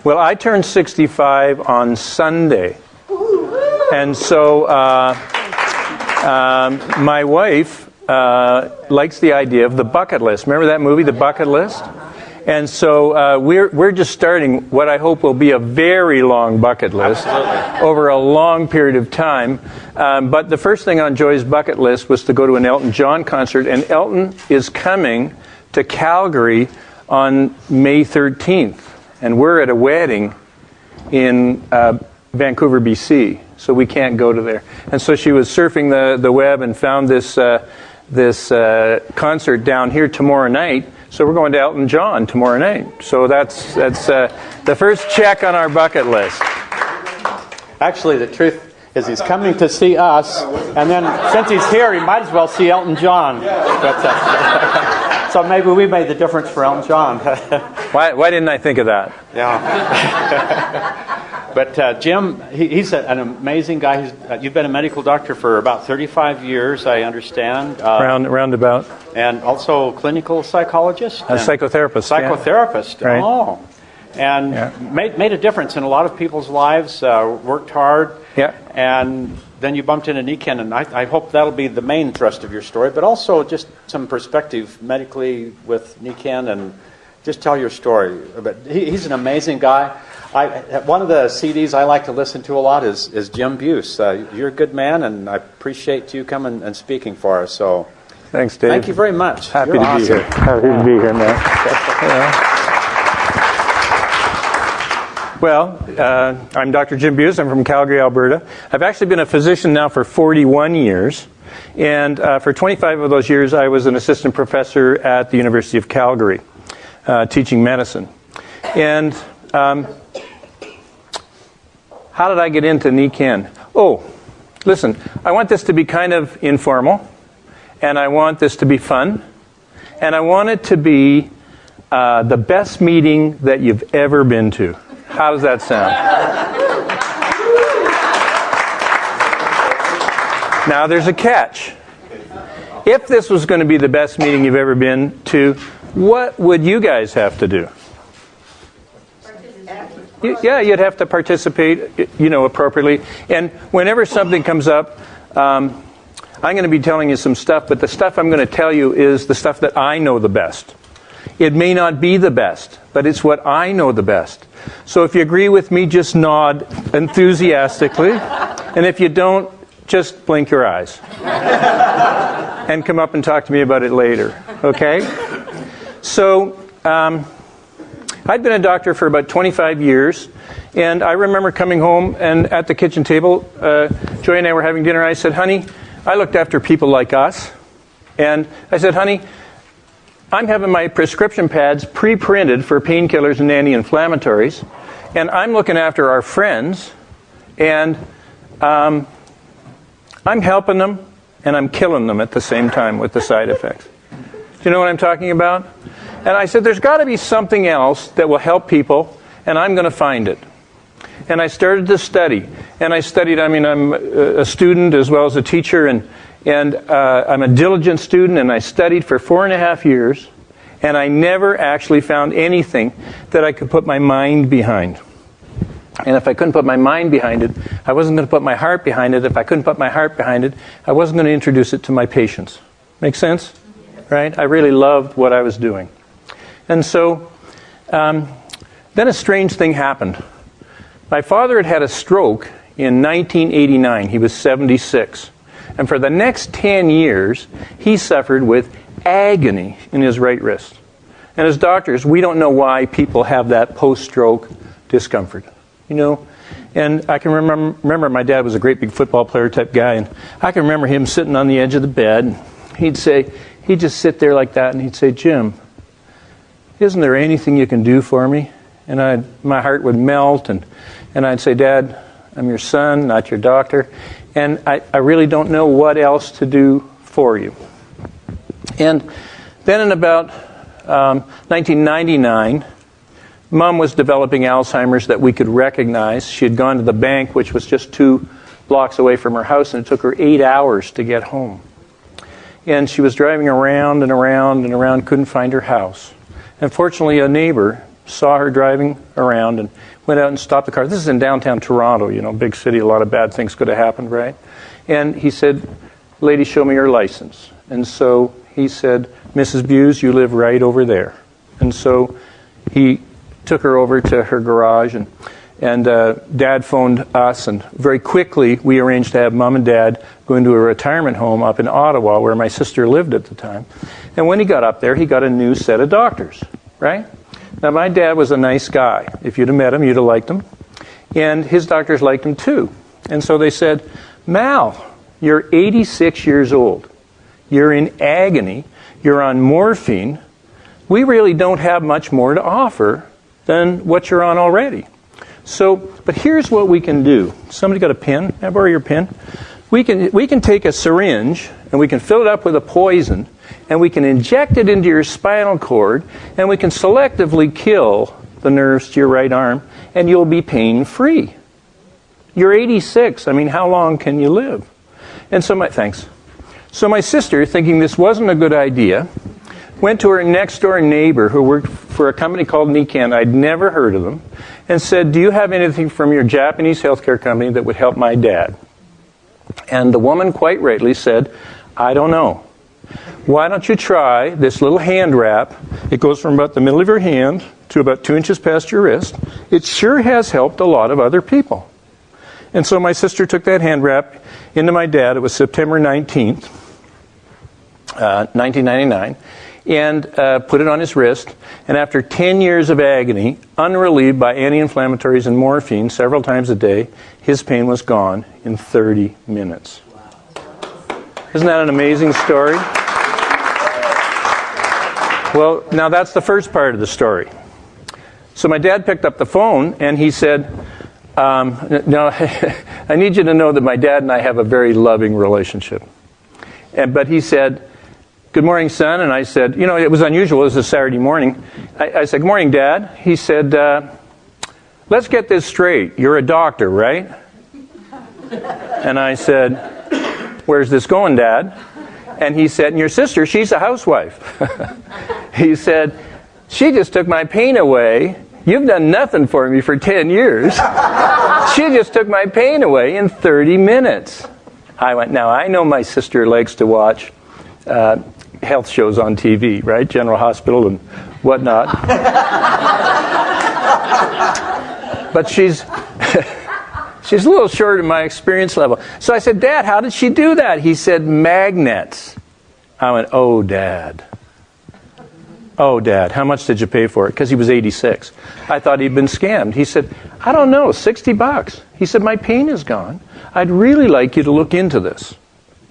Well, I turned 65 on Sunday. And so my wife likes the idea of the bucket list. Remember that movie, The Bucket List? And so we're just starting what I hope will be a very long bucket list over a long period of time. But the first thing on Joy's bucket list was to go to an Elton John concert. And Elton is coming to Calgary on May 13th. And we're at a wedding in Vancouver, BC. So we can't go to there. And so she was surfing the web and found this concert down here tomorrow night. So we're going to Elton John tomorrow night. So that's the first check on our bucket list. Actually, the truth is he's coming to see us, and then since he's here, he might as well see Elton John. So maybe we made the difference for Elton John. Why didn't I think of that? Yeah. But Jim, he's an amazing guy. You've been a medical doctor for about 35 years, I understand. Roundabout. And also clinical psychologist? A psychotherapist. Psychotherapist. Yeah. Right. Oh. And made a difference in a lot of people's lives, worked hard. Yeah. And then you bumped into Nikken, and I hope that'll be the main thrust of your story, but also just some perspective medically with Nikken, and just tell your story. But he's an amazing guy. One of the CDs I like to listen to a lot is Jim Bews. You're a good man, and I appreciate you coming and speaking for us. So, thanks, Dave. Thank you very much. Happy to be here. Happy to be here, man. Well, I'm Dr. Jim Bews. I'm from Calgary, Alberta. I've actually been a physician now for 41 years. And for 25 of those years, I was an assistant professor at the University of Calgary, teaching medicine. And how did I get into Nikken? Oh, listen, I want this to be kind of informal, and I want this to be fun, and I want it to be the best meeting that you've ever been to. How does that sound? Now, there's a catch. If this was going to be the best meeting you've ever been to, what would you guys have to do? Yeah, you'd have to participate, appropriately. And whenever something comes up, I'm going to be telling you some stuff, but the stuff I'm going to tell you is the stuff that I know the best. It may not be the best, but it's what I know the best. So if you agree with me, just nod enthusiastically. And if you don't, just blink your eyes. And come up and talk to me about it later. Okay? So, I'd been a doctor for about 25 years, and I remember coming home, and at the kitchen table, Joy and I were having dinner. I said, honey, I looked after people like us. And I said, honey, I'm having my prescription pads pre-printed for painkillers and anti-inflammatories, and I'm looking after our friends, and I'm helping them, and I'm killing them at the same time with the side effects. Do you know what I'm talking about? And I said, there's got to be something else that will help people, and I'm going to find it. And I started to study. And I studied, I'm a student as well as a teacher, and I'm a diligent student, and I studied for 4.5 years, and I never actually found anything that I could put my mind behind. And if I couldn't put my mind behind it, I wasn't going to put my heart behind it. If I couldn't put my heart behind it, I wasn't going to introduce it to my patients. Make sense? Right? I really loved what I was doing. And so, then a strange thing happened. My father had a stroke in 1989. He was 76. And for the next 10 years, he suffered with agony in his right wrist. And as doctors, we don't know why people have that post-stroke discomfort. And I can remember my dad was a great big football player type guy, and I can remember him sitting on the edge of the bed. He'd just sit there like that, and he'd say, Jim, isn't there anything you can do for me? And my heart would melt, and I'd say, Dad, I'm your son, not your doctor, and I really don't know what else to do for you. And then in about 1999, Mom was developing Alzheimer's that we could recognize. She had gone to the bank, which was just 2 blocks away from her house, and it took her 8 hours to get home. And she was driving around and around and around, couldn't find her house. And fortunately, a neighbor saw her driving around and went out and stopped the car. This is in downtown Toronto, big city, a lot of bad things could have happened, right? And he said, "Lady, show me your license." And so he said, "Mrs. Bews, you live right over there." And so he took her over to her garage, and Dad phoned us, and very quickly we arranged to have Mom and Dad go into a retirement home up in Ottawa where my sister lived at the time. And when he got up there, he got a new set of doctors, right? Now, my dad was a nice guy. If you'd have met him, you'd have liked him. And his doctors liked him too. And so they said, "Mal, you're 86 years old. You're in agony. You're on morphine. We really don't have much more to offer than what you're on already. So, but here's what we can do." Somebody got a pen? Can I borrow your pen? We can take a syringe and we can fill it up with a poison and we can inject it into your spinal cord and we can selectively kill the nerves to your right arm and you'll be pain-free. You're 86. I mean, how long can you live? And so So my sister, thinking this wasn't a good idea, went to her next-door neighbor who worked for a company called Nikken. I'd never heard of them. And said, "Do you have anything from your Japanese healthcare company that would help my dad?" And the woman quite rightly said, "I don't know. Why don't you try this little hand wrap? It goes from about the middle of your hand to about 2 inches past your wrist. It sure has helped a lot of other people." And so my sister took that hand wrap into my dad. It was September 19th, 1999. And put it on his wrist. And after 10 years of agony, unrelieved by anti-inflammatories and morphine several times a day, his pain was gone in 30 minutes. Isn't that an amazing story? Well, now that's the first part of the story. So my dad picked up the phone and he said, "Now, I need you to know that my dad and I have a very loving relationship." But he said, "Good morning, son." And I said, it was unusual. It was a Saturday morning. I said, "Good morning, Dad." He said, "Let's get this straight. You're a doctor, right?" And I said, "Where's this going, Dad?" And he said, "And your sister, she's a housewife." He said, "She just took my pain away. You've done nothing for me for 10 years. She just took my pain away in 30 minutes. I went, now I know my sister likes to watch health shows on TV, right? General Hospital and whatnot. But she's a little short of my experience level. So I said, "Dad, how did she do that?" He said, "Magnets." I went, "Oh, Dad. Oh, Dad, how much did you pay for it?" Because he was 86. I thought he'd been scammed. He said, "I don't know, $60. He said, "My pain is gone. I'd really like you to look into this."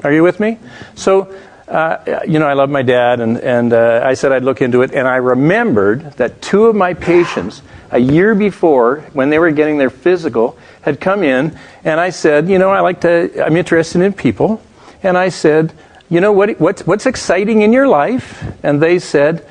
Are you with me? So, I love my dad, and I said I'd look into it. And I remembered that 2 of my patients, a year before, when they were getting their physical, had come in, and I said, I'm interested in people. And I said, what's exciting in your life? And they said,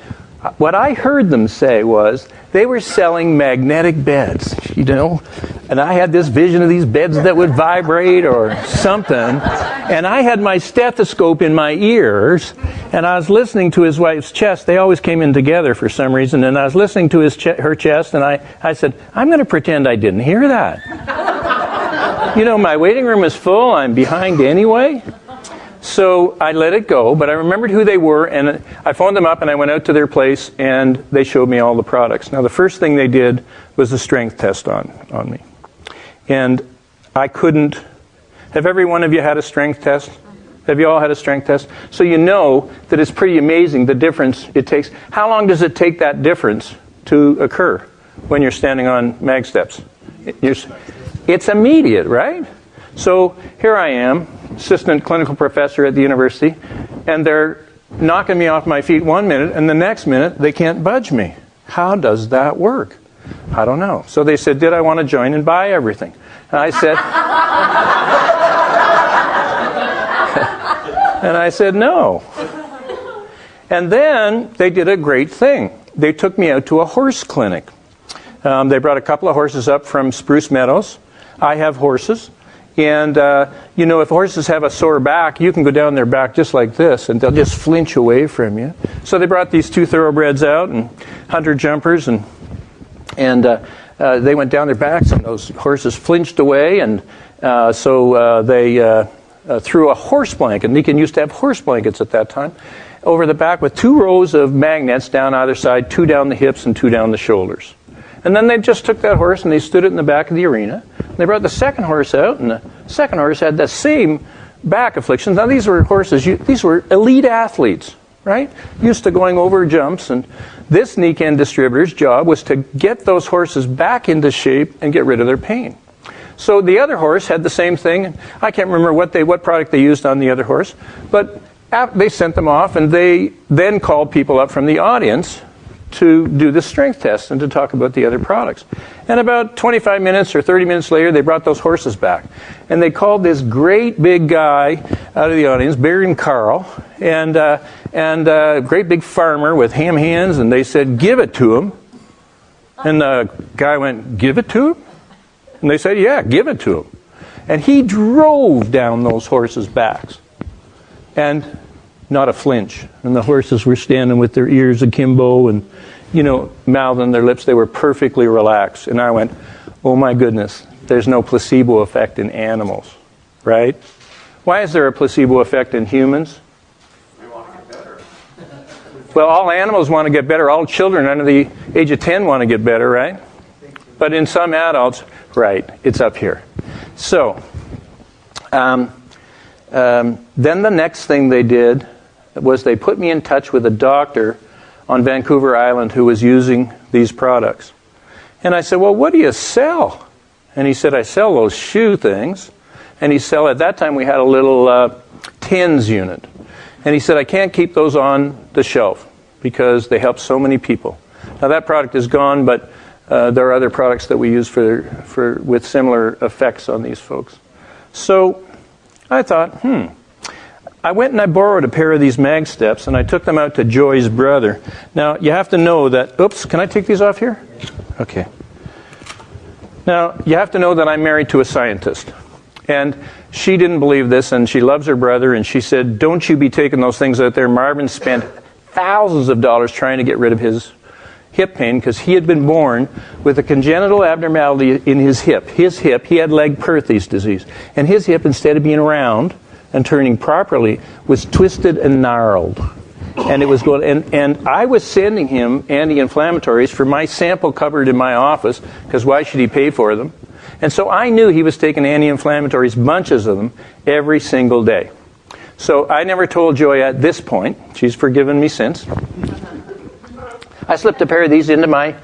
what I heard them say was they were selling magnetic beds, and I had this vision of these beds that would vibrate or something, and I had my stethoscope in my ears, and I was listening to his wife's chest. They always came in together for some reason, and I was listening to her chest, and I said, I'm going to pretend I didn't hear that. My waiting room is full. I'm behind anyway. So I let it go, but I remembered who they were, and I phoned them up, and I went out to their place, and they showed me all the products. Now, the first thing they did was a strength test on me. And I couldn't... Have every one of you had a strength test? Have you all had a strength test? So you know that it's pretty amazing the difference it takes. How long does it take that difference to occur when you're standing on mag steps? It's immediate, right? So here I am, assistant clinical professor at the university, and they're knocking me off my feet 1 minute, and the next minute they can't budge me. How does that work? I don't know. So they said, did I want to join and buy everything? And I said, no. And then they did a great thing. They took me out to a horse clinic. They brought a couple of horses up from Spruce Meadows. I have horses. And, if horses have a sore back, you can go down their back just like this, and they'll just flinch away from you. So they brought these 2 thoroughbreds out, and hunter jumpers, and And they went down their backs, and those horses flinched away, and so they threw a horse blanket. Nikken used to have horse blankets at that time, over the back with 2 rows of magnets down either side, 2 down the hips and 2 down the shoulders. And then they just took that horse and they stood it in the back of the arena. They brought the second horse out, and the second horse had the same back afflictions. Now these were horses, these were elite athletes, right? Used to going over jumps, and this Nikken distributor's job was to get those horses back into shape and get rid of their pain. So the other horse had the same thing. I can't remember what product they used on the other horse, but they sent them off, and they then called people up from the audience to do the strength test and to talk about the other products. And about 25 minutes or 30 minutes later, they brought those horses back. And they called this great big guy out of the audience, bigger than Carl, and a great big farmer with ham hands, and they said, "Give it to him." And the guy went, "Give it to him?" And they said, "Yeah, give it to him." And he drove down those horses' backs. And not a flinch. And the horses were standing with their ears akimbo and, mouthing their lips. They were perfectly relaxed. And I went, oh my goodness, there's no placebo effect in animals, right? Why is there a placebo effect in humans? We want to get better. Well, all animals want to get better. All children under the age of 10 want to get better, right? But in some adults, right, it's up here. So, then the next thing they did was they put me in touch with a doctor on Vancouver Island who was using these products. And I said, well, what do you sell? And he said, I sell those shoe things. And at that time we had a little tins unit. And he said, I can't keep those on the shelf because they help so many people. Now that product is gone, but there are other products that we use with similar effects on these folks. So I thought, I went and I borrowed a pair of these mag steps, and I took them out to Joy's brother. Now, you have to know that... Oops, can I take these off here? Okay. Now, you have to know that I'm married to a scientist. And she didn't believe this, and she loves her brother, and she said, don't you be taking those things out there. Marvin spent thousands of dollars trying to get rid of his hip pain because he had been born with a congenital abnormality in his hip. He had Legg-Perthes disease. And his hip, instead of being round and turning properly, was twisted and gnarled. And it was going, and I was sending him anti-inflammatories for my sample cupboard in my office, because why should he pay for them? And so I knew he was taking anti-inflammatories, bunches of them, every single day. So I never told Joy at this point. She's forgiven me since. I slipped a pair of these into my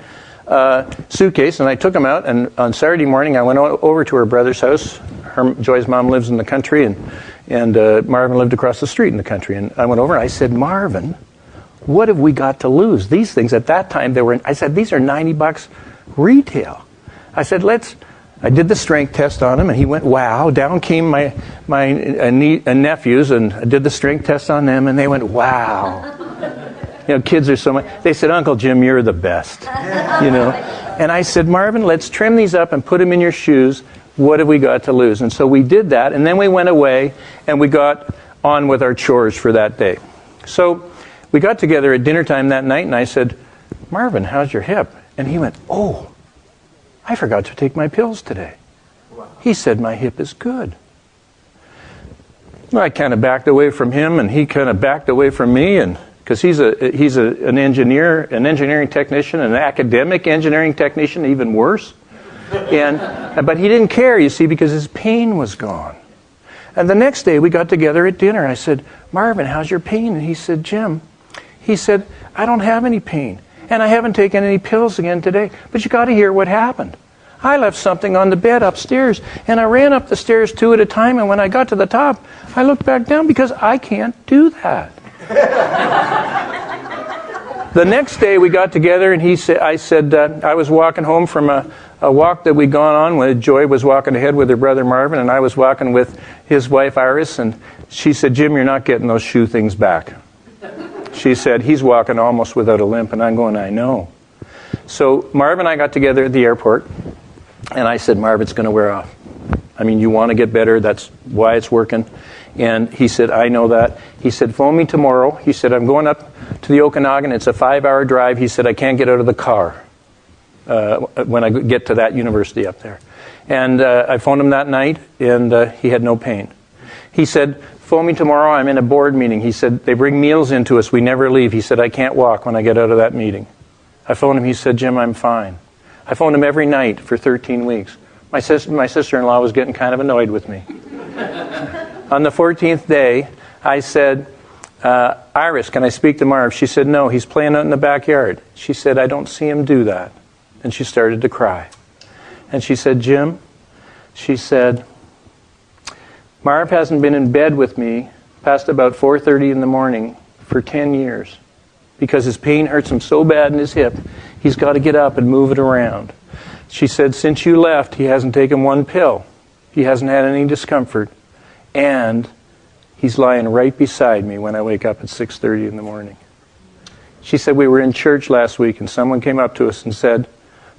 suitcase, and I took them out, and on Saturday morning I went over to her brother's house. Joy's mom lives in the country, and Marvin lived across the street in the country. And I went over and I said, Marvin, what have we got to lose? These things, at that time, I said, these are $90 retail. I said, I did the strength test on him, and he went, wow. Down came my nephews, and I did the strength test on them, and they went, wow. Kids are so much. They said, Uncle Jim, you're the best. And I said, Marvin, let's trim these up and put them in your shoes. What have we got to lose? And so we did that, and then we went away, and we got on with our chores for that day. So we got together at dinner time that night, and I said, Marvin, how's your hip? And he went, oh, I forgot to take my pills today. Wow. He said, my hip is good. Well, I kind of backed away from him, and he kind of backed away from me, and because he's an engineer, an engineering technician, an academic engineering technician, even worse. But he didn't care, you see, because his pain was gone. And the next day we got together at dinner, and I said, Marvin, how's your pain? And he said, Jim, I don't have any pain, and I haven't taken any pills again today. But you got to hear what happened. I left something on the bed upstairs, and I ran up the stairs 2 at a time, and when I got to the top, I looked back down because I can't do that. The next day we got together, and I said, I was walking home from a walk that we'd gone on when Joy was walking ahead with her brother Marvin, and I was walking with his wife Iris, and she said, Jim, you're not getting those shoe things back. She said, he's walking almost without a limp, and I'm going, I know. So Marvin and I got together at the airport, and I said, Marv, it's going to wear off. I mean, you want to get better, that's why it's working. And he said, I know that. He said, phone me tomorrow. He said, I'm going up to the Okanagan. It's a 5-hour drive. He said, I can't get out of the car. when I get to that university up there. And I phoned him that night, and he had no pain. He said, phone me tomorrow, I'm in a board meeting. He said, they bring meals into us, we never leave. He said, I can't walk when I get out of that meeting. I phoned him, he said, Jim, I'm fine. I phoned him every night for 13 weeks. My sister-in-law was getting kind of annoyed with me. On the 14th day, I said, Iris, can I speak to Marv? She said, no, he's playing out in the backyard. She said, I don't see him do that. And she started to cry. And she said, Jim, she said, Marv hasn't been in bed with me past about 4:30 in the morning for 10 years because his pain hurts him so bad in his hip, he's got to get up and move it around. She said, since you left, he hasn't taken one pill. He hasn't had any discomfort. And he's lying right beside me when I wake up at 6:30 in the morning. She said, we were in church last week and someone came up to us and said,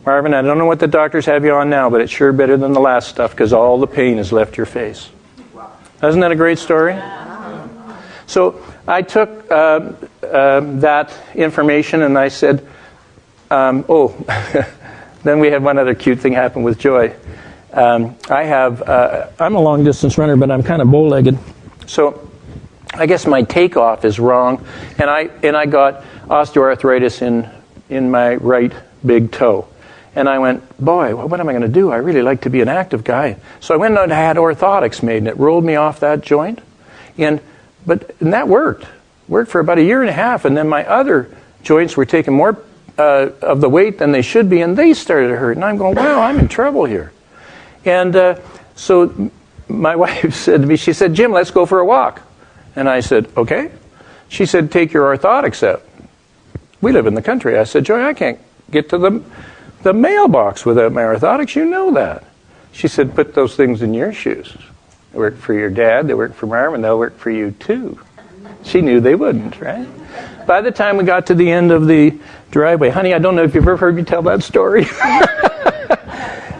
Marvin, I don't know what the doctors have you on now, but it's sure better than the last stuff because all the pain has left your face. Wow. Isn't that a great story? Yeah. So I took that information and I said, then we had one other cute thing happen with Joy. I'm a long distance runner, but I'm kind of bow-legged. So I guess my takeoff is wrong, and I got osteoarthritis in my right big toe. And I went, boy, what am I going to do? I really like to be an active guy. So I went and I had orthotics made, and it rolled me off that joint. And that worked. Worked for about a year and a half, and then my other joints were taking more of the weight than they should be, and they started to hurt. And I'm going, wow, I'm in trouble here. And so my wife said to me, she said, Jim, let's go for a walk. And I said, okay. She said, take your orthotics out. We live in the country. I said, Joy, I can't get to the mailbox without my orthotics. You know that. She said, put those things in your shoes. They work for your dad. They work for Marvin. They'll work for you too. She knew they wouldn't, right? By the time we got to the end of the driveway, honey, I don't know if you've ever heard me tell that story.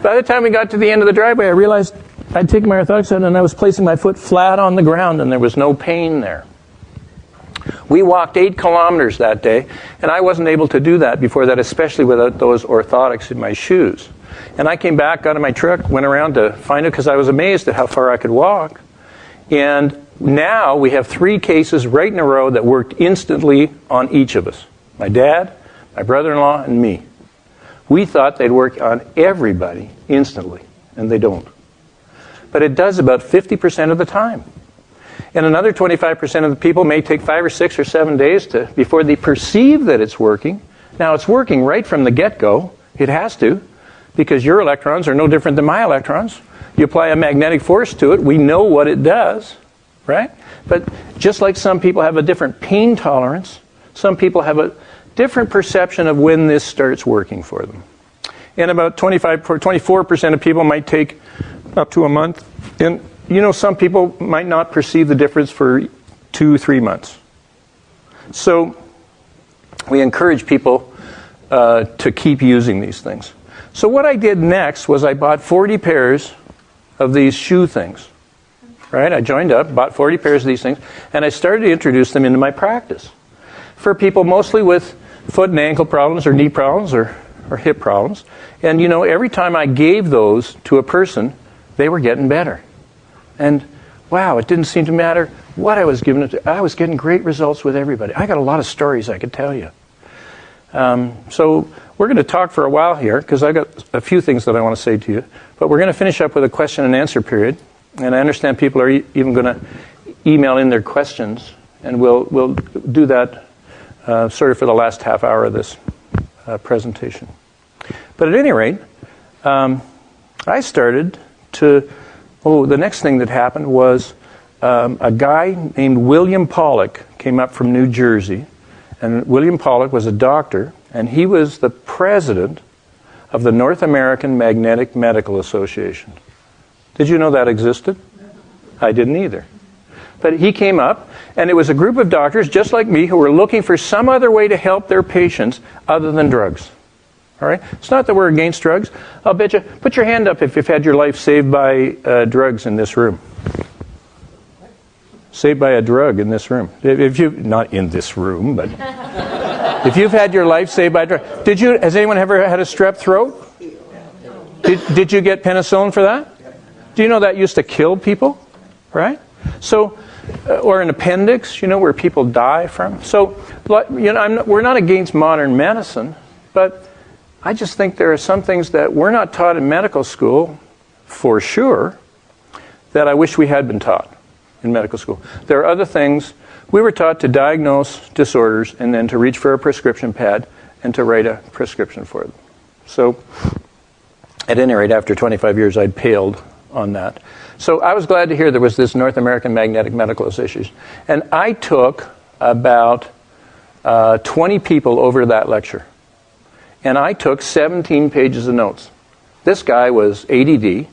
By the time we got to the end of the driveway, I realized I'd taken my orthotics out and I was placing my foot flat on the ground and there was no pain there. We walked 8 kilometers that day, and I wasn't able to do that before that, especially without those orthotics in my shoes. And I came back, got in my truck, went around to find it because I was amazed at how far I could walk. And now we have 3 cases right in a row that worked instantly on each of us. My dad, my brother-in-law, and me. We thought they'd work on everybody instantly, and they don't. But it does about 50% of the time. And another 25% of the people may take 5 or 6 or 7 days before they perceive that it's working. Now, it's working right from the get-go. It has to, because your electrons are no different than my electrons. You apply a magnetic force to it, we know what it does, right? But just like some people have a different pain tolerance, some people have a different perception of when this starts working for them. And about 24% of people might take up to a month. And you know, some people might not perceive the difference for 2-3 months. So we encourage people to keep using these things. So what I did next was I bought 40 pairs of these shoe things. Right? I joined up, bought 40 pairs of these things, and I started to introduce them into my practice. For people mostly with foot and ankle problems or knee problems or hip problems. And you know, every time I gave those to a person, they were getting better. And wow, it didn't seem to matter what I was giving it to. I was getting great results with everybody. I got a lot of stories I could tell you. So we're going to talk for a while here because I got a few things that I want to say to you. But we're going to finish up with a question and answer period. And I understand people are even going to email in their questions. And we'll do that sort of for the last half hour of this presentation. But at any rate, I started to... the next thing that happened was a guy named William Pollock came up from New Jersey. And William Pollock was a doctor, and he was the president of the North American Magnetic Medical Association. Did you know that existed? I didn't either. But he came up, and it was a group of doctors just like me who were looking for some other way to help their patients other than drugs. All right? It's not that we're against drugs. I'll bet you. Put your hand up if you've had your life saved by drugs in this room. Saved by a drug in this room. If you, not in this room, but If you've had your life saved by drug, has anyone ever had a strep throat? Did you get penicillin for that? Do you know that used to kill people, right? So, or an appendix, where people die from. So, we're not against modern medicine, but I just think there are some things that we're not taught in medical school, for sure, that I wish we had been taught in medical school. There are other things. We were taught to diagnose disorders and then to reach for a prescription pad and to write a prescription for them. So, at any rate, after 25 years, I'd paled on that. So I was glad to hear there was this North American Magnetic Medical Association. And I took about 20 people over that lecture. And I took 17 pages of notes. This guy was ADD,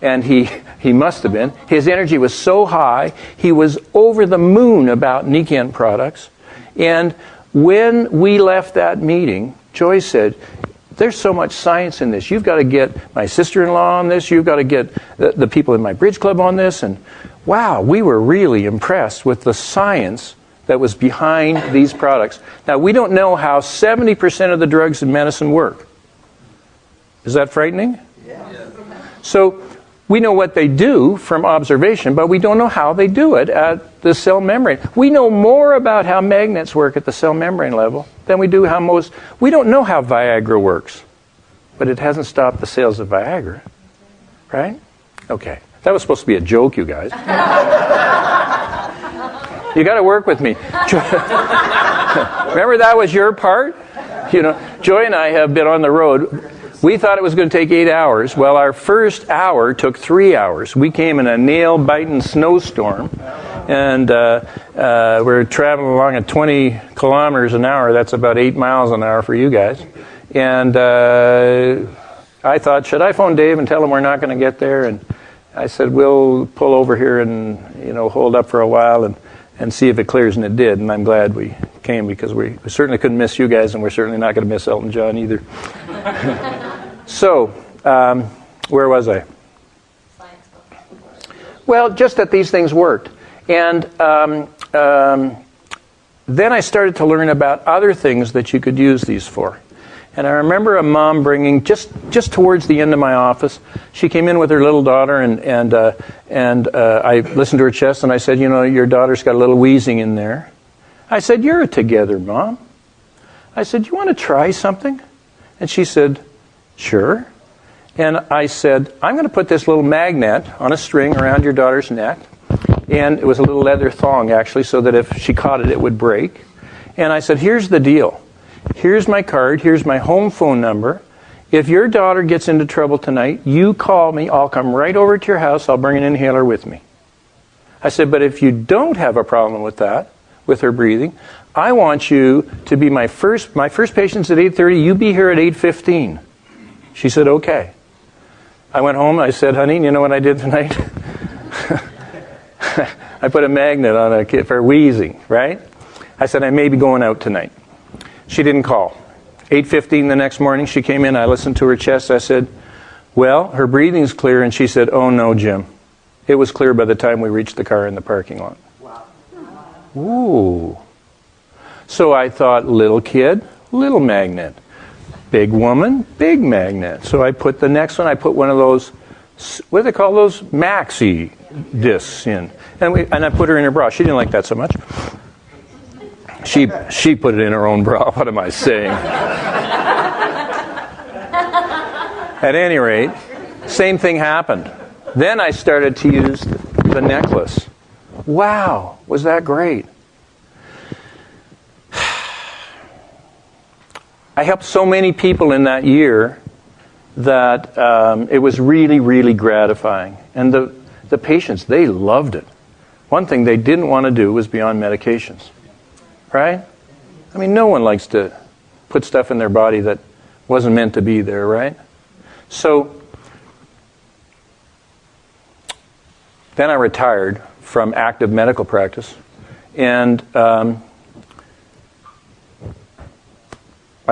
and he must have been. His energy was so high, he was over the moon about Nikken products. And when we left that meeting, Joy said, there's so much science in this. You've got to get my sister-in-law on this. You've got to get the people in my bridge club on this. And wow, we were really impressed with the science that was behind these products. Now, we don't know how 70% of the drugs in medicine work. Is that frightening? Yeah. So we know what they do from observation, but we don't know how they do it at the cell membrane. We know more about how magnets work at the cell membrane level than we do we don't know how Viagra works, but it hasn't stopped the sales of Viagra, right? Okay, that was supposed to be a joke, you guys. You got to work with me. Remember that was your part? Joy and I have been on the road. We thought it was going to take 8 hours. Well, our first hour took 3 hours. We came in a nail-biting snowstorm, and we're traveling along at 20 kilometers an hour. That's about 8 miles an hour for you guys. And I thought, should I phone Dave and tell him we're not going to get there? And I said, we'll pull over here and hold up for a while and see if it clears, and it did. And I'm glad we came, because we certainly couldn't miss you guys, and we're certainly not going to miss Elton John either. So, where was I? Well, just that these things worked. And then I started to learn about other things that you could use these for. And I remember a mom bringing, just towards the end of my office, she came in with her little daughter, and I listened to her chest, and I said, your daughter's got a little wheezing in there. I said, you're together, Mom. I said, you want to try something? And she said, sure. And I said, I'm going to put this little magnet on a string around your daughter's neck. And it was a little leather thong, actually, so that if she caught it, it would break. And I said, here's the deal. Here's my card. Here's my home phone number. If your daughter gets into trouble tonight, you call me. I'll come right over to your house. I'll bring an inhaler with me. I said, but if you don't have a problem with that, with her breathing, I want you to be my first patient's at 8:30. You be here at 8:15. She said, okay. I went home. I said, honey, you know what I did tonight? I put a magnet on a kid for wheezing, right? I said, I may be going out tonight. She didn't call. 8:15 the next morning, she came in. I listened to her chest. I said, well, her breathing's clear. And she said, oh, no, Jim. It was clear by the time we reached the car in the parking lot. Wow. Ooh. So I thought, little kid, little magnet. Big woman, big magnet. So I put the next one. I put one of those, what do they call those? Maxi discs in. And I put her in her bra. She didn't like that so much. She put it in her own bra. What am I saying? At any rate, same thing happened. Then I started to use the necklace. Wow, was that great? I helped so many people in that year that it was really, really gratifying. And the patients, they loved it. One thing they didn't want to do was be on medications. Right? I mean, no one likes to put stuff in their body that wasn't meant to be there, right? So then I retired from active medical practice, and I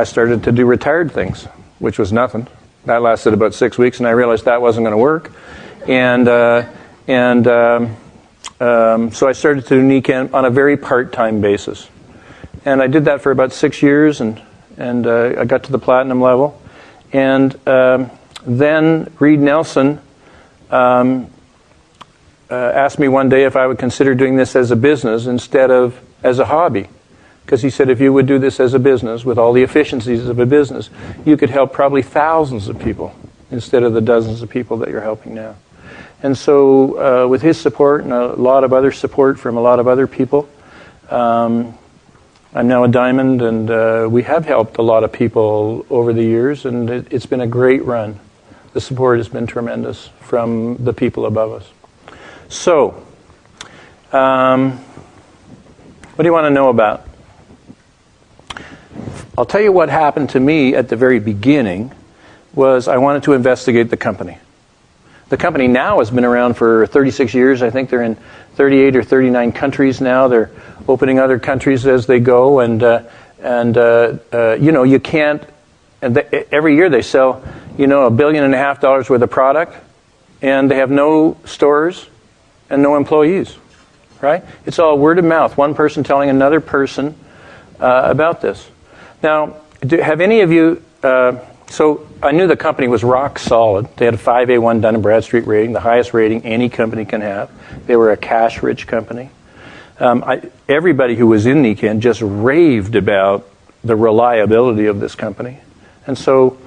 started to do retired things, which was nothing. That lasted about 6 weeks, and I realized that wasn't going to work. So I started to do Nikken on a very part-time basis. And I did that for about 6 years, and I got to the platinum level. And then Reed Nelson asked me one day if I would consider doing this as a business instead of as a hobby. Because he said if you would do this as a business, with all the efficiencies of a business, you could help probably thousands of people instead of the dozens of people that you're helping now. And so with his support and a lot of other support from a lot of other people, I'm now a diamond, and we have helped a lot of people over the years, and it's been a great run. The support has been tremendous from the people above us. So, what do you want to know about? I'll tell you what happened to me at the very beginning was I wanted to investigate the company. The company now has been around for 36 years. I think they're in 38 or 39 countries now. They're opening other countries as they go, and you know, you can't. And every year they sell, you know, $1.5 billion worth of product, and they have no stores and no employees, right? It's all word of mouth. One person telling another person about this. Now, have any of you? So I knew the company was rock solid. They had a 5A1 Dun & Bradstreet rating, the highest rating any company can have. They were a cash-rich company. Everybody who was in Nikken just raved about the reliability of this company. And so,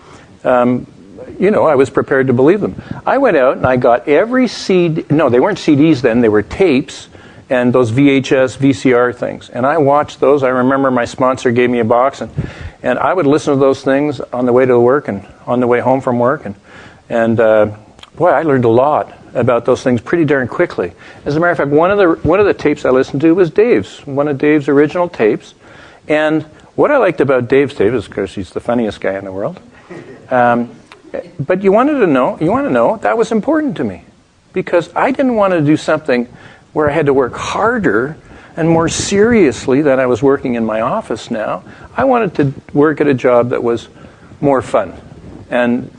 you know, I was prepared to believe them. I went out and I got every CD. No, they weren't CDs then. They were tapes and those VHS, VCR things. And I watched those. I remember my sponsor gave me a box, and I would listen to those things on the way to work and on the way home from work. And boy, I learned a lot about those things pretty darn quickly. As a matter of fact, one of the tapes I listened to was Dave's, one of Dave's original tapes. And what I liked about Dave's tape is, of course, he's the funniest guy in the world. But you want to know, that was important to me. Because I didn't want to do something where I had to work harder and more seriously than I was working in my office now. I wanted to work at a job that was more fun and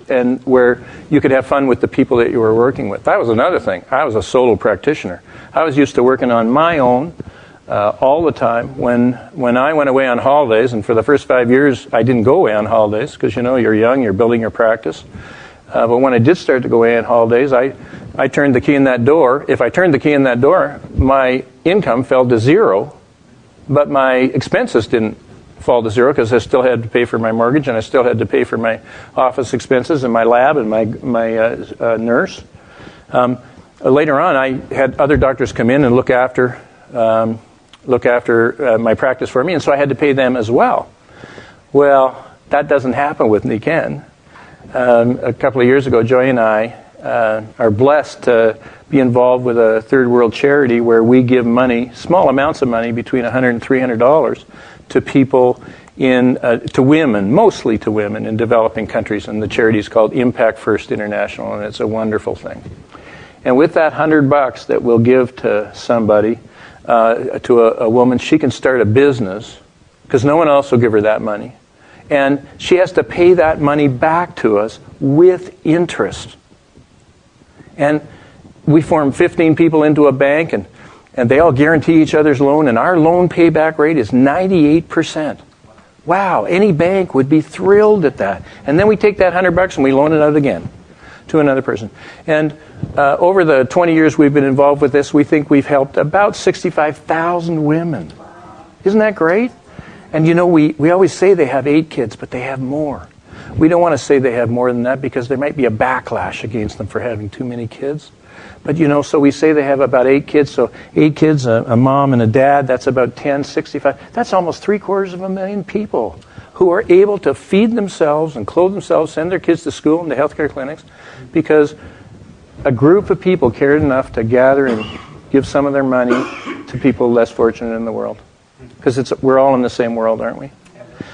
where you could have fun with the people that you were working with. That was another thing. I was a solo practitioner. I was used to working on my own all the time. When I went away on holidays, and for the first 5 years I didn't go away on holidays because, you know, you're young, you're building your practice. But when I did start to go away on holidays, I turned the key in that door. If I turned the key in that door, my income fell to zero, but my expenses didn't fall to zero because I still had to pay for my mortgage, and I still had to pay for my office expenses and my lab and my nurse. Later on, I had other doctors come in and look after my practice for me, and so I had to pay them as well. Well, that doesn't happen with Nikken. A couple of years ago, Joy and I are blessed to be involved with a third world charity where we give money, small amounts of money, between $100 and $300 to people to women, mostly to women in developing countries. And the charity is called Impact First International, and it's a wonderful thing. And with that $100 that we'll give to somebody, to a woman, she can start a business because no one else will give her that money. And she has to pay that money back to us with interest. And we form 15 people into a bank, and they all guarantee each other's loan, and our loan payback rate is 98%. Wow, any bank would be thrilled at that. And then we take that $100 and we loan it out again to another person. And over the 20 years we've been involved with this, we think we've helped about 65,000 women. Isn't that great? And you know, we always say they have 8 kids, but they have more. We don't want to say they have more than that because there might be a backlash against them for having too many kids. But you know, so we say they have about 8 kids. So 8 kids, a mom and a dad, that's about 10, 65. That's almost 750,000 people who are able to feed themselves and clothe themselves, send their kids to school and to healthcare clinics because a group of people cared enough to gather and give some of their money to people less fortunate in the world. Because we're all in the same world, aren't we?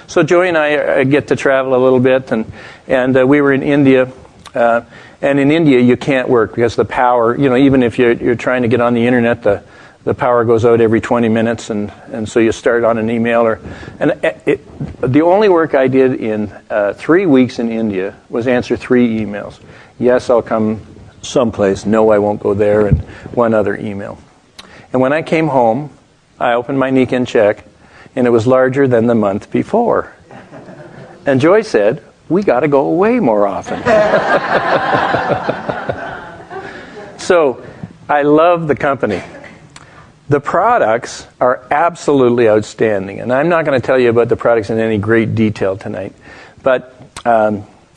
So Joey and I get to travel a little bit, and we were in India, and in India you can't work because the power, you know, even if you're trying to get on the internet, the power goes out every 20 minutes, and so you start on an email. The only work I did in 3 weeks in India was answer 3 emails. Yes, I'll come someplace. No, I won't go there, and one other email. And when I came home, I opened my Nikken check. and it was larger than the month before. And Joy said, we got to go away more often. So I love the company. The products are absolutely outstanding. And I'm not going to tell you about the products in any great detail tonight. But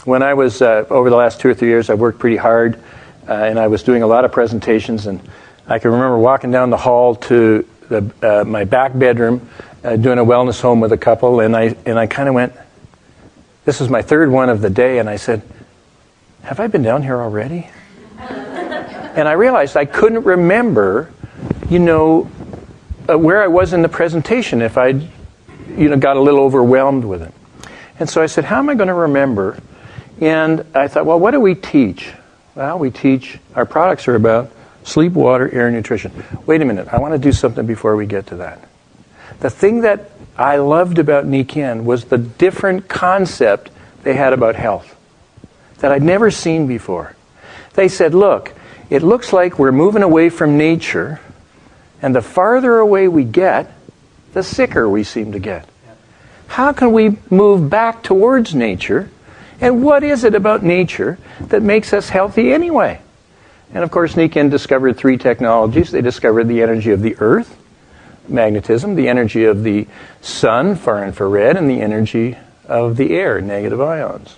when I was, over the last 2 or 3 years, I worked pretty hard. And I was doing a lot of presentations. And I can remember walking down the hall to my back bedroom, doing a wellness home with a couple. And I kind of went, this was my third one of the day. And I said, have I been down here already? And I realized I couldn't remember, where I was in the presentation if I'd, got a little overwhelmed with it. And so I said, how am I going to remember? And I thought, well, what do we teach? Well, we teach, our products are about sleep, water, air, nutrition. Wait a minute, I want to do something before we get to that. The thing that I loved about Nikken was the different concept they had about health that I'd never seen before. They said, look, it looks like we're moving away from nature, and the farther away we get, the sicker we seem to get. How can we move back towards nature? And what is it about nature that makes us healthy anyway? And of course, Nikken discovered 3 technologies. They discovered the energy of the earth, magnetism, the energy of the sun, far infrared, and the energy of the air, negative ions.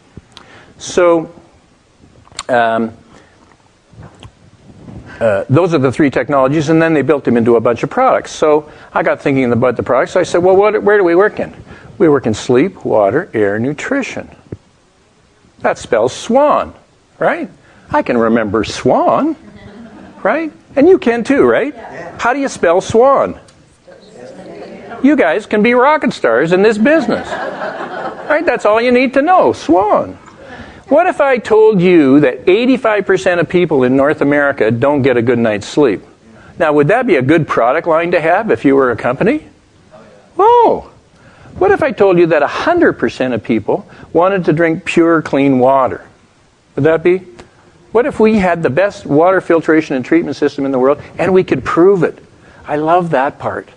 So, those are the 3 technologies, and then they built them into a bunch of products. So I got thinking about the products. So I said, well, where do we work in? We work in sleep, water, air, nutrition. That spells Swan, right? I can remember Swan, right? And you can too, right? How do you spell Swan? You guys can be rocket stars in this business, right? That's all you need to know, Swan. What if I told you that 85% of people in North America don't get a good night's sleep? Now, would that be a good product line to have if you were a company? Oh. What if I told you that 100% of people wanted to drink pure, clean water? Would that be? What if we had the best water filtration and treatment system in the world, and we could prove it? I love that part.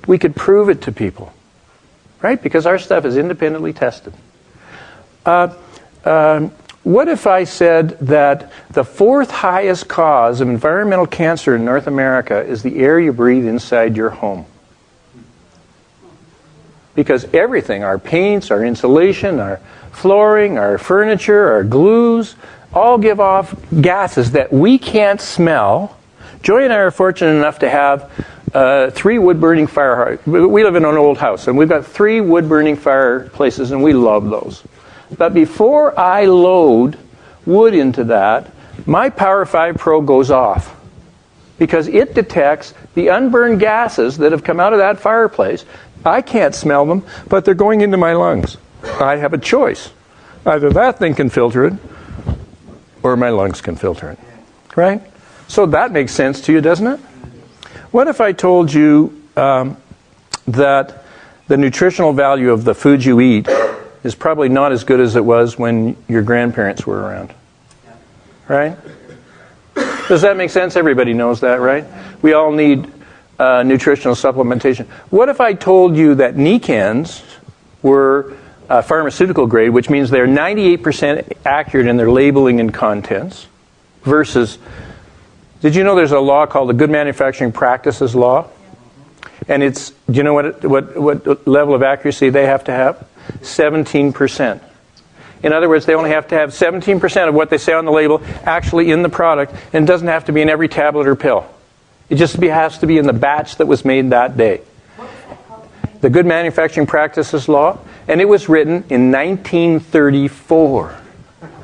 We could prove it to people, right? Because our stuff is independently tested. What if I said that the 4th highest cause of environmental cancer in North America is the air you breathe inside your home? Because everything, our paints, our insulation, our flooring, our furniture, our glues, all give off gases that we can't smell. Joy and I are fortunate enough to have 3 wood-burning fireplaces. We live in an old house, and we've got 3 wood-burning fireplaces, and we love those. But before I load wood into that, my Power 5 Pro goes off because it detects the unburned gases that have come out of that fireplace. I can't smell them, but they're going into my lungs. I have a choice. Either that thing can filter it, or my lungs can filter it. Right? So that makes sense to you, doesn't it? What if I told you that the nutritional value of the food you eat is probably not as good as it was when your grandparents were around? Right? Does that make sense? Everybody knows that, right? We all need nutritional supplementation. What if I told you that Nikkens were pharmaceutical grade, which means they're 98% accurate in their labeling and contents, versus, did you know there's a law called the Good Manufacturing Practices Law? And it's, do you know what level of accuracy they have to have? 17%. In other words, they only have to have 17% of what they say on the label actually in the product, and it doesn't have to be in every tablet or pill. It just has to be in the batch that was made that day. The Good Manufacturing Practices Law, and it was written in 1934,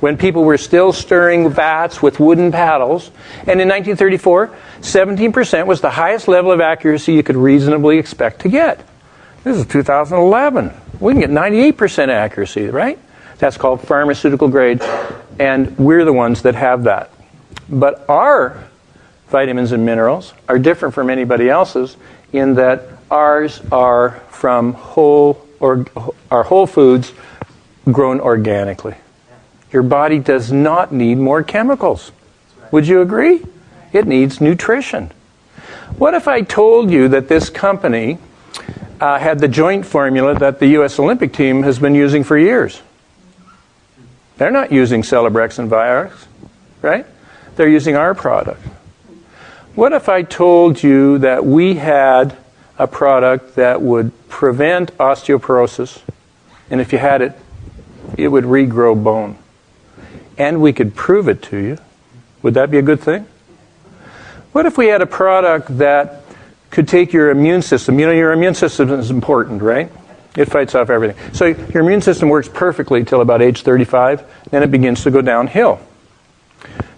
when people were still stirring vats with wooden paddles. And in 1934, 17% was the highest level of accuracy you could reasonably expect to get. This is 2011. We can get 98% accuracy, right? That's called pharmaceutical grade, and we're the ones that have that. But our vitamins and minerals are different from anybody else's in that ours are from whole foods grown organically. Your body does not need more chemicals. Would you agree? It needs nutrition. What if I told you that this company had the joint formula that the U.S. Olympic team has been using for years. They're not using Celebrex and Vioxx, right? They're using our product. What if I told you that we had a product that would prevent osteoporosis, and if you had it, it would regrow bone, and we could prove it to you? Would that be a good thing? What if we had a product that could take your immune system? You know, your immune system is important, right? It fights off everything. So your immune system works perfectly till about age 35, then it begins to go downhill.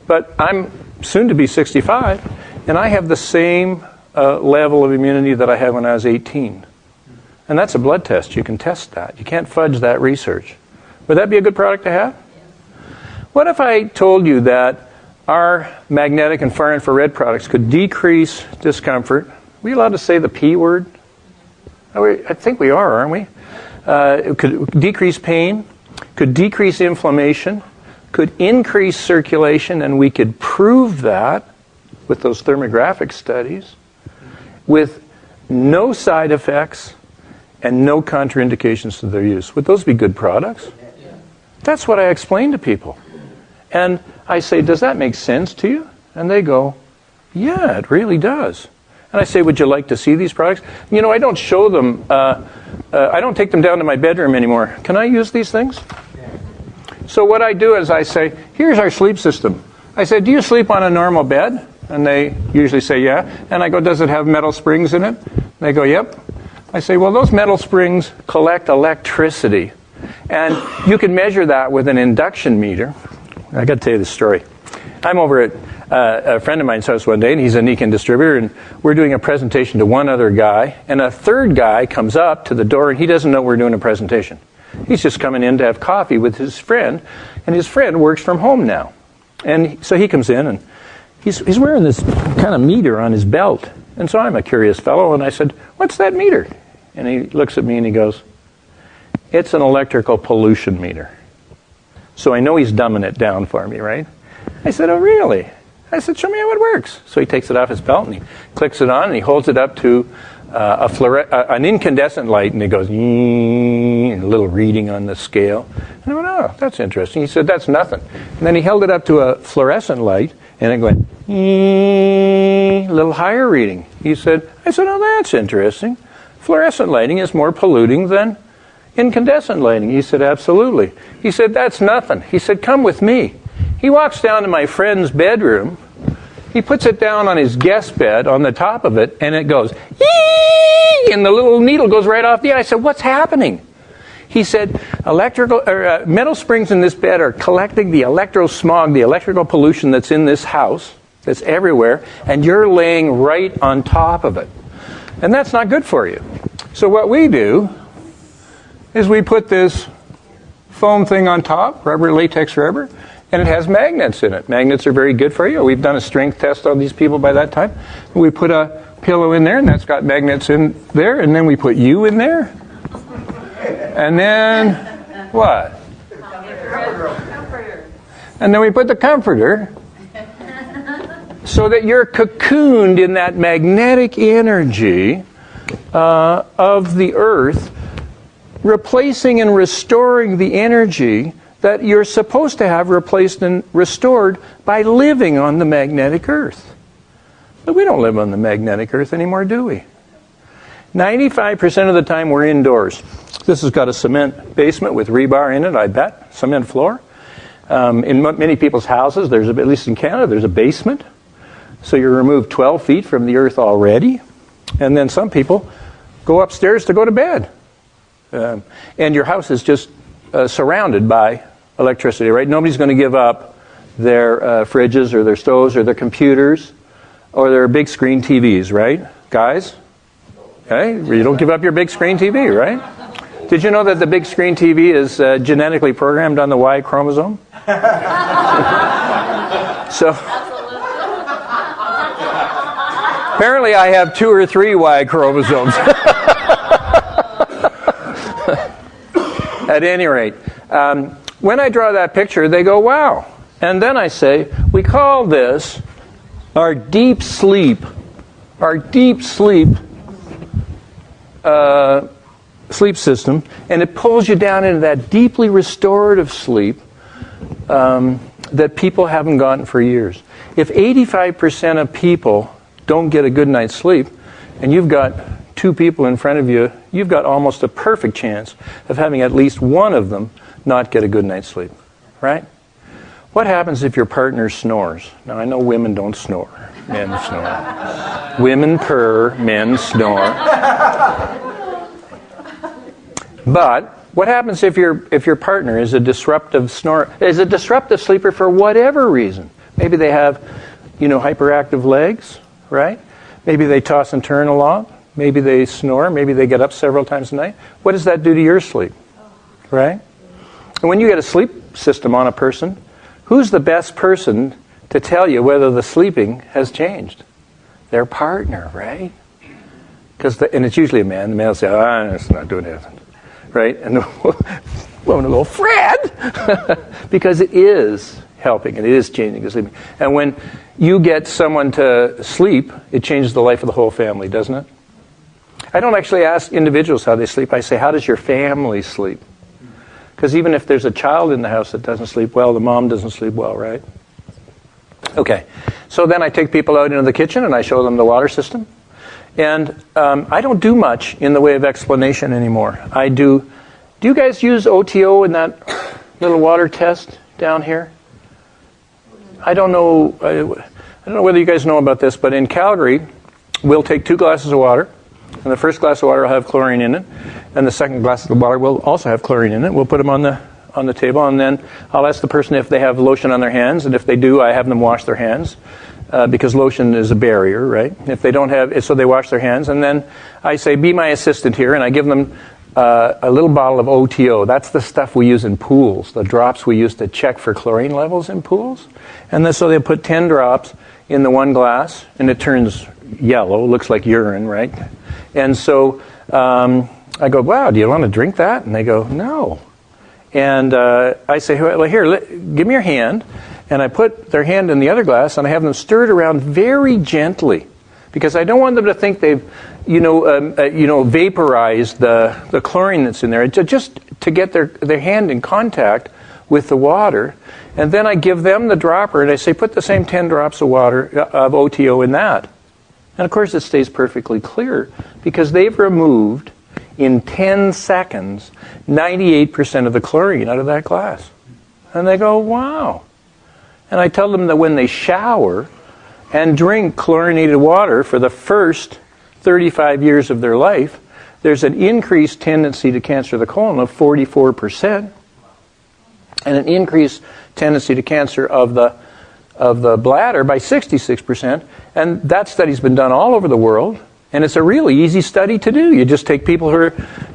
But I'm soon to be 65, and I have the same level of immunity that I had when I was 18. And that's a blood test. You can test that. You can't fudge that research. Would that be a good product to have? What if I told you that our magnetic and far infrared products could decrease discomfort? Are we allowed to say the P word? I think we are, aren't we? It could decrease pain, could decrease inflammation, could increase circulation, and we could prove that with those thermographic studies, with no side effects and no contraindications to their use. Would those be good products? That's what I explain to people. And I say, does that make sense to you? And they go, yeah, it really does. And I say, would you like to see these products? You know, I don't show them, I don't take them down to my bedroom anymore. Can I use these things? So what I do is I say, here's our sleep system. I say, do you sleep on a normal bed? And they usually say, yeah. And I go, does it have metal springs in it? They go, yep. I say, well, those metal springs collect electricity. And you can measure that with an induction meter. I got to tell you this story. I'm over at a friend of mine's house one day, and he's a Nikken distributor, and we're doing a presentation to one other guy, and a third guy comes up to the door, and he doesn't know we're doing a presentation. He's just coming in to have coffee with his friend, and his friend works from home now. And so he comes in, and he's wearing this kind of meter on his belt. And so I'm a curious fellow, and I said, what's that meter? And he looks at me, and he goes, it's an electrical pollution meter. So I know he's dumbing it down for me, right? I said, oh, really? I said, show me how it works. So he takes it off his belt, and he clicks it on, and he holds it up to an incandescent light, and it goes, and a little reading on the scale. And I went, oh, that's interesting. He said, that's nothing. And then he held it up to a fluorescent light, and it went, a little higher reading. I said, oh, that's interesting. Fluorescent lighting is more polluting than incandescent lighting. He said, absolutely. He said, that's nothing. He said, come with me. He walks down to my friend's bedroom. He puts it down on his guest bed on the top of it, and it goes, ee! And the little needle goes right off the eye. I said, what's happening? He said, metal springs in this bed are collecting the electrosmog, the electrical pollution that's in this house, that's everywhere, and you're laying right on top of it. And that's not good for you. So what we do is we put this foam thing on top, rubber, latex rubber, and it has magnets in it. Magnets are very good for you. We've done a strength test on these people by that time. We put a pillow in there, and that's got magnets in there, and then we put you in there. And then, what? Comforter. And then we put the comforter so that you're cocooned in that magnetic energy of the earth, replacing and restoring the energy that you're supposed to have replaced and restored by living on the magnetic earth. But we don't live on the magnetic earth anymore, do we? 95% of the time we're indoors. This has got a cement basement with rebar in it, I bet, cement floor. In many people's houses, at least in Canada, there's a basement. So you're removed 12 feet from the earth already. And then some people go upstairs to go to bed. And your house is just surrounded by electricity, right? Nobody's going to give up their fridges or their stoves or their computers or their big screen TVs, right? Guys? Okay? You don't give up your big screen TV, right? Did you know that the big screen TV is genetically programmed on the Y chromosome? So apparently I have 2 or 3 Y chromosomes. At any rate, when I draw that picture, they go, wow. And then I say, we call this our deep sleep sleep system, and it pulls you down into that deeply restorative sleep that people haven't gotten for years. If 85% of people don't get a good night's sleep, and you've got 2 people in front of you, you've got almost a perfect chance of having at least one of them not get a good night's sleep, right? What happens if your partner snores? Now, I know women don't snore. Men snore. Women purr, men snore. But what happens if your partner is a disruptive sleeper for whatever reason? Maybe they have, hyperactive legs, right? Maybe they toss and turn a lot. Maybe they snore. Maybe they get up several times a night. What does that do to your sleep, right? And when you get a sleep system on a person, who's the best person to tell you whether the sleeping has changed? Their partner, right? And it's usually a man. The man will say, it's not doing anything, right? And the woman will go, Fred! Because it is helping and it is changing the sleeping. And when you get someone to sleep, it changes the life of the whole family, doesn't it? I don't actually ask individuals how they sleep. I say, how does your family sleep? Because even if there's a child in the house that doesn't sleep well, the mom doesn't sleep well, right? Okay, so then I take people out into the kitchen and I show them the water system. And I don't do much in the way of explanation anymore. Do you guys use OTO in that little water test down here? I don't know whether you guys know about this, but in Calgary, we'll take 2 glasses of water. And the first glass of water will have chlorine in it, and the second glass of water will also have chlorine in it. We'll put them on the table, and then I'll ask the person if they have lotion on their hands, and if they do, I have them wash their hands, because lotion is a barrier, right? If they don't have it, so they wash their hands, and then I say, be my assistant here, and I give them a little bottle of OTO. That's the stuff we use in pools, the drops we use to check for chlorine levels in pools. And then so they put 10 drops in the 1 glass, and it turns yellow, looks like urine, right? And so I go, wow, do you want to drink that? And they go, no. And I say, well, here, give me your hand. And I put their hand in the other glass, and I have them stir it around very gently, because I don't want them to think they've, vaporized the chlorine that's in there. Just to get their hand in contact with the water. And then I give them the dropper, and I say, put the same 10 drops of water, of OTO in that. And of course it stays perfectly clear, because they've removed, in 10 seconds, 98% of the chlorine out of that glass. And they go, wow. And I tell them that when they shower and drink chlorinated water for the first 35 years of their life, there's an increased tendency to cancer of the colon of 44%, and an increased tendency to cancer of the bladder by 66%. And that study's been done all over the world, and it's a really easy study to do. You just take people who are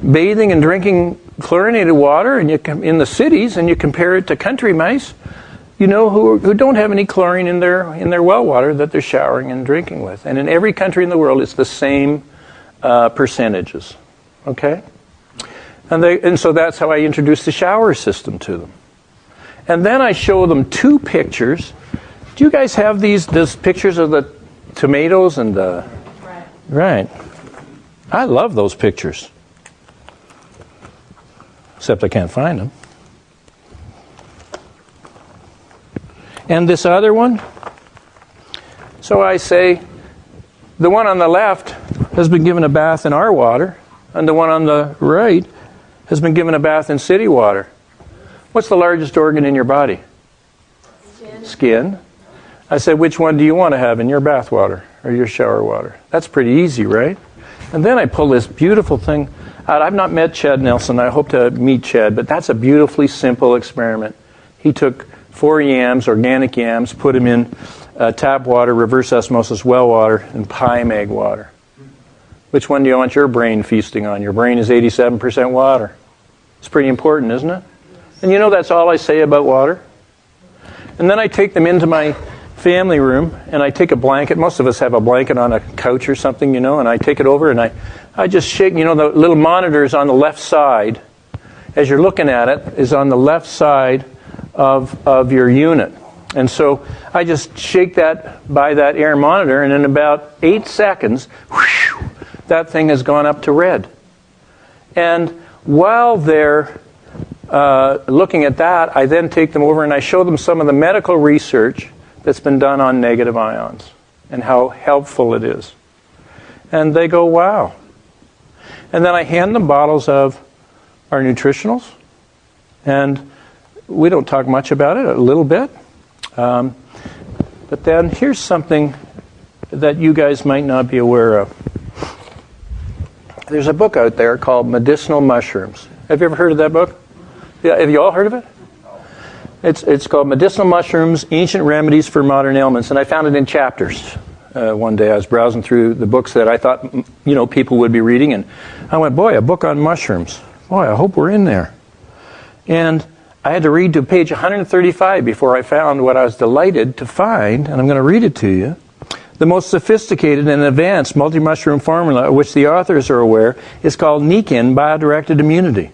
bathing and drinking chlorinated water, and in the cities, and you compare it to country mice, who don't have any chlorine in their well water that they're showering and drinking with. And in every country in the world, it's the same percentages. Okay? And so that's how I introduce the shower system to them. And then I show them 2 pictures. Do you guys have these pictures of the tomatoes and the... Right. I love those pictures. Except I can't find them. And this other one. So I say, the one on the left has been given a bath in our water, and the one on the right has been given a bath in city water. What's the largest organ in your body? Skin. I said, which one do you want to have in your bath water or your shower water? That's pretty easy, right? And then I pull this beautiful thing out. I've not met Chad Nelson. I hope to meet Chad, but that's a beautifully simple experiment. He took 4 yams, organic yams, put them in tap water, reverse osmosis well water, and pie mag water. Which one do you want your brain feasting on? Your brain is 87% water. It's pretty important, isn't it? And that's all I say about water. And then I take them into my family room, and I take a blanket. Most of us have a blanket on a couch or something, and I take it over, and I just shake. The little monitor is on the left side. As you're looking at it, is on the left side of your unit. And so I just shake that by that air monitor, and in about 8 seconds, whoosh, that thing has gone up to red. And while they're looking at that, I then take them over and I show them some of the medical research that's been done on negative ions and how helpful it is. And they go, wow. And then I hand them bottles of our nutritionals. And we don't talk much about it, a little bit. But then here's something that you guys might not be aware of. There's a book out there called Medicinal Mushrooms. Have you ever heard of that book? Yeah, have you all heard of it? It's called Medicinal Mushrooms, Ancient Remedies for Modern Ailments. And I found it in chapters. One day I was browsing through the books that I thought, people would be reading. And I went, boy, a book on mushrooms. Boy, I hope we're in there. And I had to read to page 135 before I found what I was delighted to find. And I'm going to read it to you. The most sophisticated and advanced multi-mushroom formula of which the authors are aware is called Nikken Bio-Directed Immunity.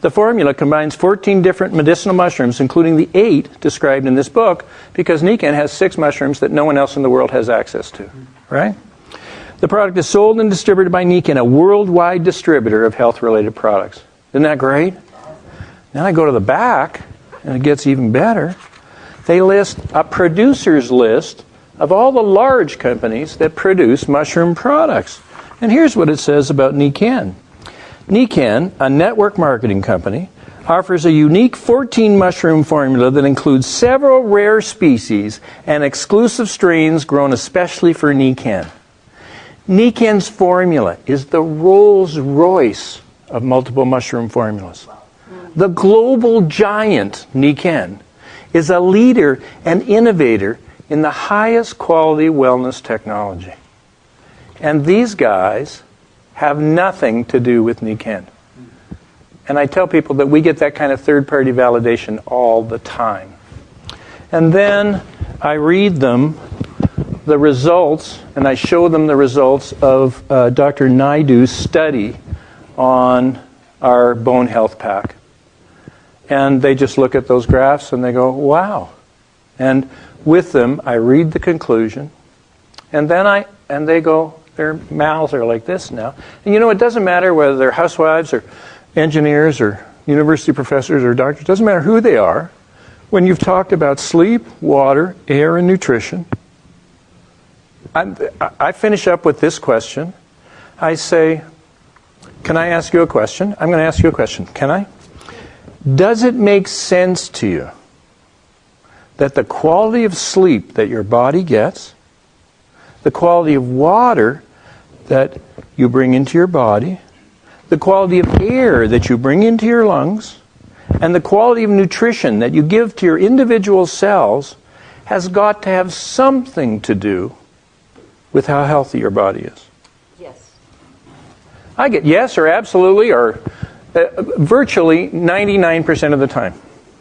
The formula combines 14 different medicinal mushrooms, including the 8 described in this book, because Nikken has 6 mushrooms that no one else in the world has access to. Right? The product is sold and distributed by Nikken, a worldwide distributor of health-related products. Isn't that great? Then I go to the back, and it gets even better. They list a producer's list of all the large companies that produce mushroom products. And here's what it says about Nikken. Nikken, a network marketing company, offers a unique 14 mushroom formula that includes several rare species and exclusive strains grown especially for Nikken. Nikken's formula is the Rolls-Royce of multiple mushroom formulas. The global giant Nikken is a leader and innovator in the highest quality wellness technology. And these guys have nothing to do with Nikken. And I tell people that we get that kind of third-party validation all the time. And then I read them the results, and I show them the results of Dr. Naidu's study on our bone health pack. And they just look at those graphs and they go, wow. And with them, I read the conclusion, and then they go, their mouths are like this now. And it doesn't matter whether they're housewives or engineers or university professors or doctors. It doesn't matter who they are. When you've talked about sleep, water, air, and nutrition, I finish up with this question. I say, can I ask you a question? I'm going to ask you a question. Can I? Does it make sense to you that the quality of sleep that your body gets, the quality of water that you bring into your body, the quality of air that you bring into your lungs, and the quality of nutrition that you give to your individual cells has got to have something to do with how healthy your body is? Yes. I get yes or absolutely or virtually 99% of the time,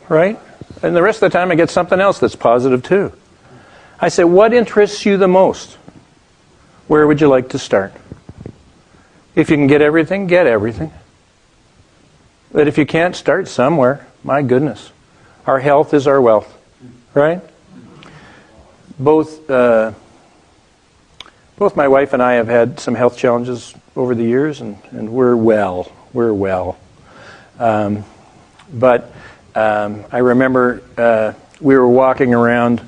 right? And the rest of the time I get something else that's positive too. I say, what interests you the most? Where would you like to start? If you can get everything, get everything. But if you can't, start somewhere. My goodness. Our health is our wealth, right? Both my wife and I have had some health challenges over the years, and we're well. We're well. But I remember we were walking around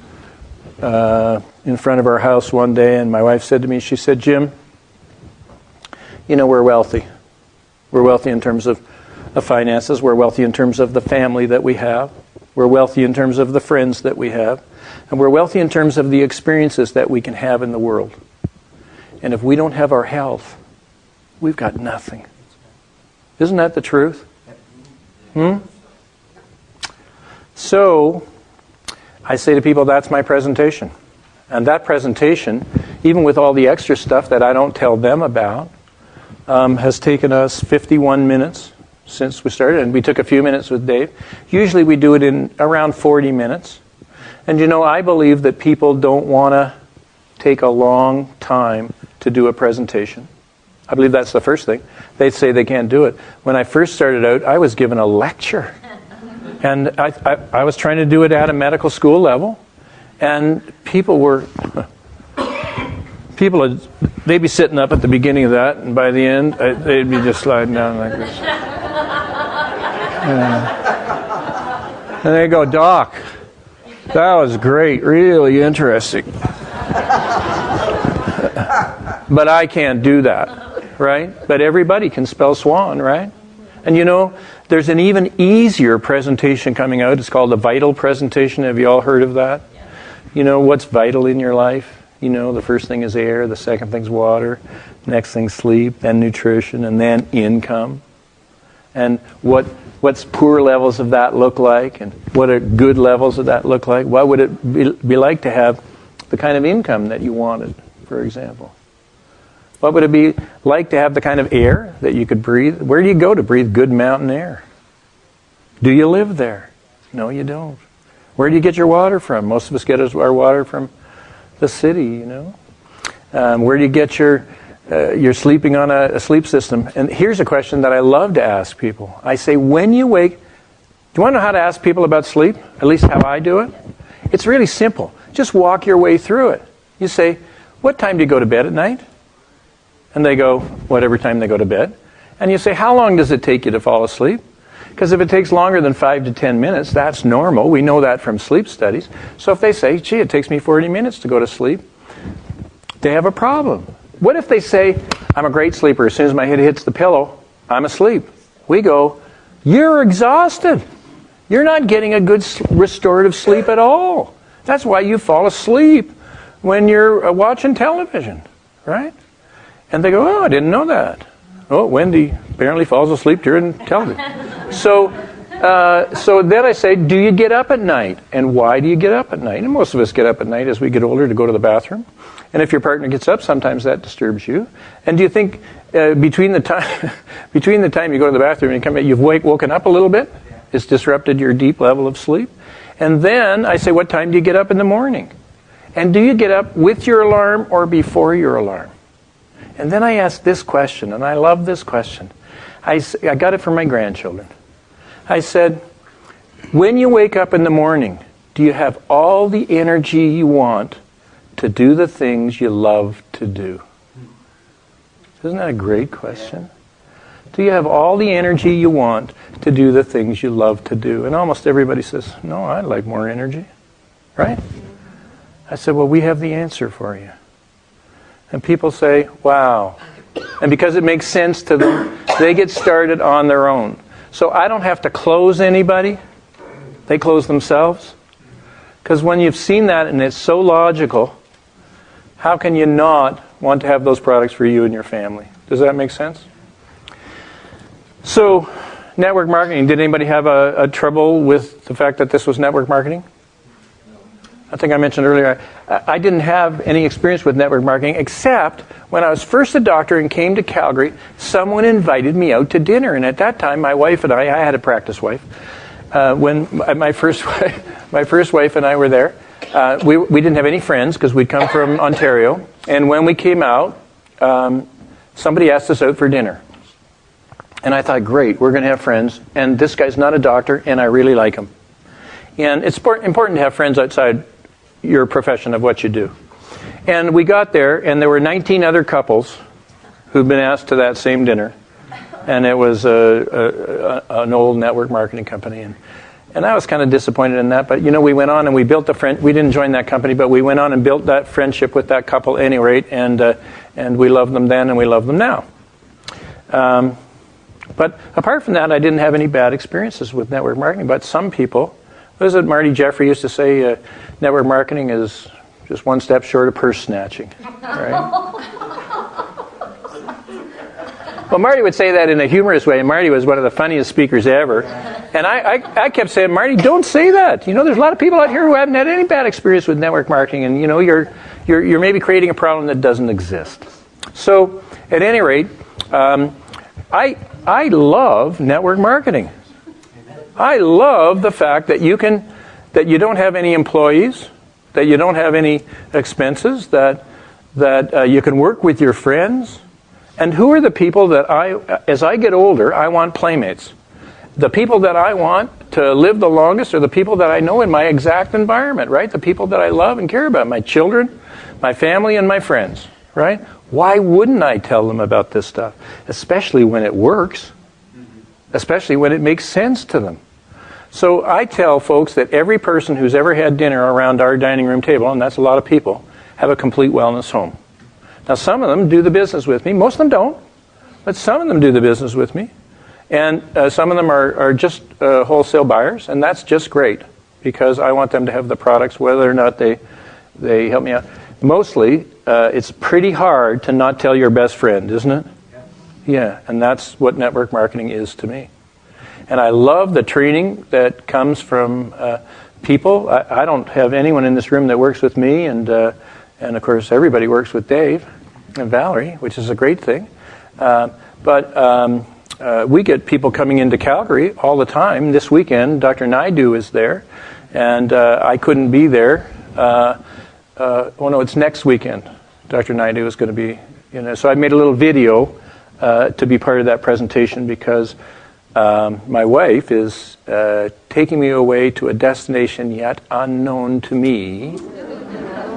in front of our house one day, and my wife said to me, she said, Jim, we're wealthy. We're wealthy in terms of finances. We're wealthy in terms of the family that we have. We're wealthy in terms of the friends that we have. And we're wealthy in terms of the experiences that we can have in the world. And if we don't have our health, we've got nothing. Isn't that the truth? So, I say to people, that's my presentation. And that presentation, even with all the extra stuff that I don't tell them about, has taken us 51 minutes since we started. And we took a few minutes with Dave. Usually we do it in around 40 minutes. And I believe that people don't want to take a long time to do a presentation. I believe that's the first thing. They say they can't do it. When I first started out, I was given a lecture. And I was trying to do it at a medical school level. And people were they'd be sitting up at the beginning of that, and by the end, they'd be just sliding down like this. And they go, Doc, that was great, really interesting. But I can't do that, right? But everybody can spell Swan, right? And you know, there's an even easier presentation coming out. It's called the vital presentation. Have you all heard of that? Yeah. You know, what's vital in your life? You know, the first thing is air, the second thing's water, next thing's sleep, then nutrition, and then income. And what's poor levels of that look like, and what are good levels of that look like? What would it be like to have the kind of income that you wanted, for example? What would it be like to have the kind of air that you could breathe? Where do you go to breathe good mountain air? Do you live there? No, you don't. Where do you get your water from? Most of us get our water from the city, you know. Where do you get you're sleeping on a sleep system? And here's a question that I love to ask people. I say, when you wake, do you want to know how to ask people about sleep? At least how I do it? It's really simple. Just walk your way through it. You say, what time do you go to bed at night? And they go, whatever time they go to bed. And you say, how long does it take you to fall asleep? Because if it takes longer than 5 to 10 minutes, that's normal. We know that from sleep studies. So if they say, gee, it takes me 40 minutes to go to sleep, they have a problem. What if they say, I'm a great sleeper. As soon as my head hits the pillow, I'm asleep. We go, you're exhausted. You're not getting a good restorative sleep at all. That's why you fall asleep when you're watching television, right? And they go, oh, I didn't know that. Oh, Wendy apparently falls asleep during television. So then I say, do you get up at night? And why do you get up at night? And most of us get up at night as we get older to go to the bathroom. And if your partner gets up, sometimes that disturbs you. And do you think between the time you go to the bathroom and you come back, you've woken up a little bit? It's disrupted your deep level of sleep. And then I say, what time do you get up in the morning? And do you get up with your alarm or before your alarm? And then I ask this question, and I love this question. I got it from my grandchildren. I said, when you wake up in the morning, do you have all the energy you want to do the things you love to do? Isn't that a great question? Do you have all the energy you want to do the things you love to do? And almost everybody says, no, I'd like more energy. Right? I said, well, we have the answer for you. And people say, wow. And because it makes sense to them, they get started on their own. So I don't have to close anybody. They close themselves. Because when you've seen that and it's so logical, how can you not want to have those products for you and your family? Does that make sense? So, network marketing. Did anybody have a trouble with the fact that this was network marketing? I think I mentioned earlier, I didn't have any experience with network marketing, except when I was first a doctor and came to Calgary, someone invited me out to dinner. And at that time, my wife and I had a practice wife. When my first wife and I were there, we didn't have any friends because we'd come from Ontario. And when we came out, somebody asked us out for dinner. And I thought, great, we're going to have friends. And this guy's not a doctor, and I really like him. And it's important to have friends outside your profession of what you do. And we got there, and there were 19 other couples who'd been asked to that same dinner. And it was an old network marketing company. And I was kind of disappointed in that. But, you know, we went on and we built we didn't join that company, but we went on and built that friendship with that couple at any rate. And we loved them then and we love them now. But apart from that, I didn't have any bad experiences with network marketing. But some people, what is it Marty Jeffrey used to say, network marketing is just one step short of purse snatching, right? Well, Marty would say that in a humorous way, and Marty was one of the funniest speakers ever. And I kept saying, Marty, don't say that. You know, there's a lot of people out here who haven't had any bad experience with network marketing, and you know, you're maybe creating a problem that doesn't exist. So, at any rate, I love network marketing. I love the fact that you don't have any employees, that you don't have any expenses, that you can work with your friends. And who are the people that as I get older, I want playmates? The people that I want to live the longest are the people that I know in my exact environment, right? The people that I love and care about, my children, my family, and my friends, right? Why wouldn't I tell them about this stuff? Especially when it works. Especially when it makes sense to them. So I tell folks that every person who's ever had dinner around our dining room table, and that's a lot of people, have a complete wellness home. Now some of them do the business with me. Most of them don't. But some of them do the business with me. And some of them are just wholesale buyers. And that's just great. Because I want them to have the products whether or not they help me out. Mostly, it's pretty hard to not tell your best friend, isn't it? Yeah, and that's what network marketing is to me. And I love the training that comes from people. I don't have anyone in this room that works with me, and of course everybody works with Dave and Valerie, which is a great thing. But we get people coming into Calgary all the time. This weekend, Dr. Naidu is there, and I couldn't be there. It's next weekend. Dr. Naidu is going to be, so I made a little video to be part of that presentation because my wife is taking me away to a destination yet unknown to me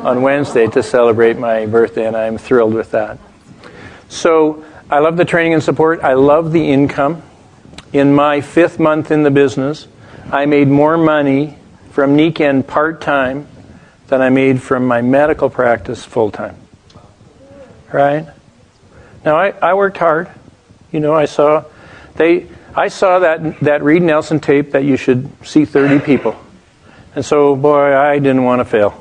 on Wednesday to celebrate my birthday, and I'm thrilled with that. So I love the training and support. I love the income. In my 5th month in the business, I made more money from Nikken part-time than I made from my medical practice full-time. Right? Now, I worked hard. I saw that Reed Nelson tape that you should see 30 people. And so, boy, I didn't want to fail.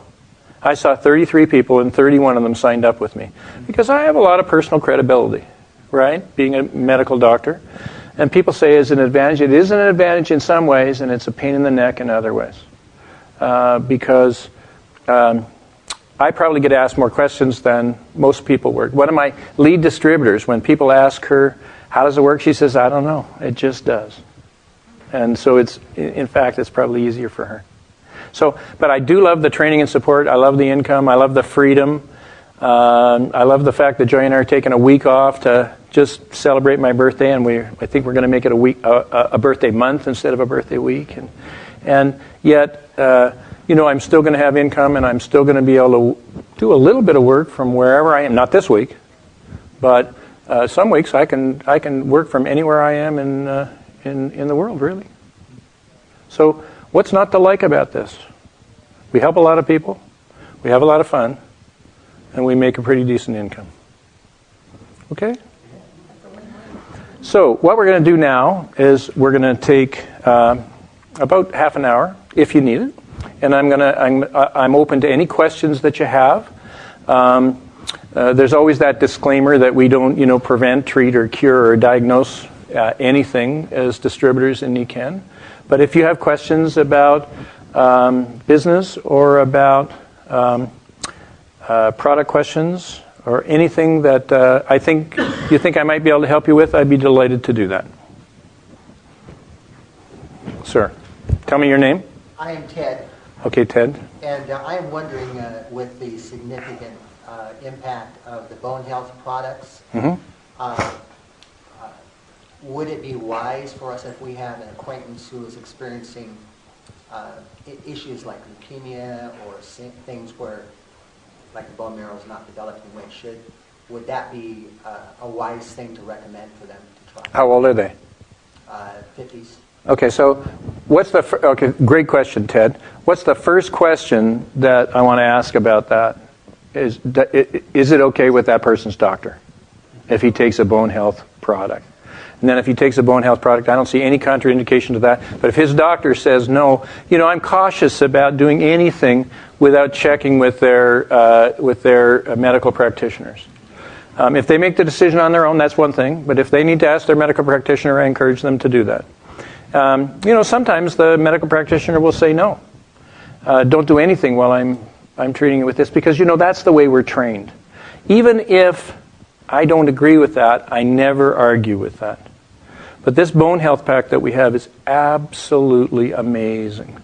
I saw 33 people, and 31 of them signed up with me. Because I have a lot of personal credibility, right, being a medical doctor. And people say it's an advantage. It is an advantage in some ways, and it's a pain in the neck in other ways. Because I probably get asked more questions than most people work. One of my lead distributors, when people ask her, how does it work? She says, I don't know. It just does. And so in fact, it's probably easier for her. So, but I do love the training and support. I love the income. I love the freedom. I love the fact that Joy and I are taking a week off to just celebrate my birthday, and I think we're going to make it a birthday month instead of a birthday week. And yet, I'm still going to have income, and I'm still going to be able to do a little bit of work from wherever I am. Not this week, but some weeks I can work from anywhere I am in the world, really. So what's not to like about this? We help a lot of people, we have a lot of fun, and we make a pretty decent income. Okay? So what we're going to do now is we're going to take about half an hour, if you need it, and I'm open to any questions that you have. There's always that disclaimer that we don't, prevent, treat, or cure, or diagnose anything as distributors in Nikken. But if you have questions about business or about product questions or anything that you think I might be able to help you with, I'd be delighted to do that. Sir, tell me your name. I am Ted. Okay, Ted. And I am wondering, with the significant impact of the bone health products, would it be wise for us if we have an acquaintance who is experiencing issues like leukemia or things where, like the bone marrow is not developing the way it should, would that be a wise thing to recommend for them to try? How old are they? 50s. Okay, so great question, Ted. What's the first question that I want to ask about that? Is it okay with that person's doctor if he takes a bone health product? And then if he takes a bone health product, I don't see any contraindication to that. But if his doctor says no, I'm cautious about doing anything without checking with their medical practitioners. If they make the decision on their own, that's one thing. But if they need to ask their medical practitioner, I encourage them to do that. Sometimes the medical practitioner will say no. Don't do anything while I'm treating you with this, because that's the way we're trained. Even if I don't agree with that, I never argue with that. But this bone health pack that we have is absolutely amazing.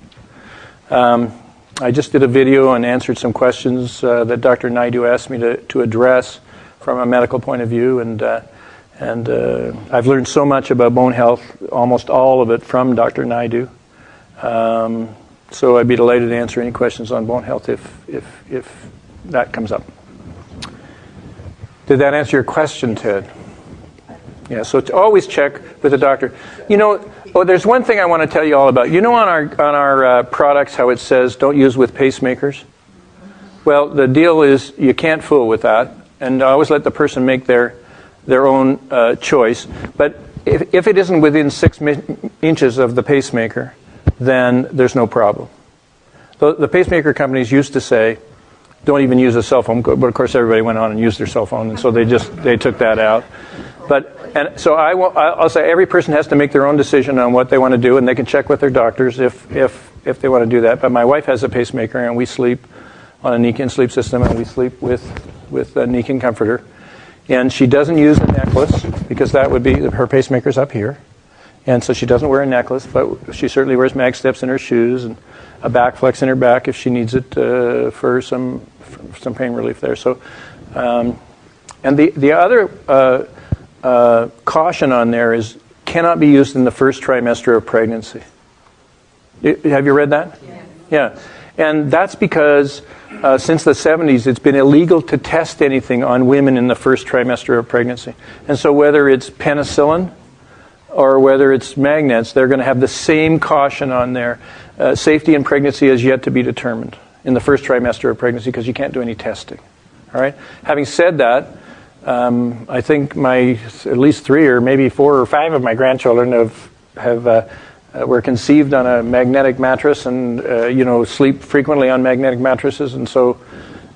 I just did a video and answered some questions that Dr. Naidu asked me to address from a medical point of view, and I've learned so much about bone health, almost all of it from Dr. Naidu. So I'd be delighted to answer any questions on bone health if that comes up. Did that answer your question, Ted? Yeah, so always check with the doctor. You know, there's one thing I want to tell you all about. You know on our products how it says don't use with pacemakers? Well, the deal is you can't fool with that, and I always let the person make their own choice. But if it isn't within 6 inches of the pacemaker, then there's no problem. The pacemaker companies used to say, don't even use a cell phone, but of course everybody went on and used their cell phone, and so they took that out. So I'll say every person has to make their own decision on what they want to do, and they can check with their doctors if they want to do that. But my wife has a pacemaker, and we sleep on a Nikken sleep system, and we sleep with a Nikken comforter. And she doesn't use a necklace because that would be her pacemaker's up here, and so she doesn't wear a necklace, but she certainly wears mag steps in her shoes and a back flex in her back if she needs it for some pain relief there. So, and the other caution on there is cannot be used in the first trimester of pregnancy. Have you read that? Yeah. And that's because since the 70s, it's been illegal to test anything on women in the first trimester of pregnancy. And so whether it's penicillin or whether it's magnets, they're going to have the same caution on there. Safety in pregnancy is yet to be determined in the first trimester of pregnancy because you can't do any testing. All right. Having said that, I think at least 3 or maybe 4 or 5 of my grandchildren were conceived on a magnetic mattress and sleep frequently on magnetic mattresses, and so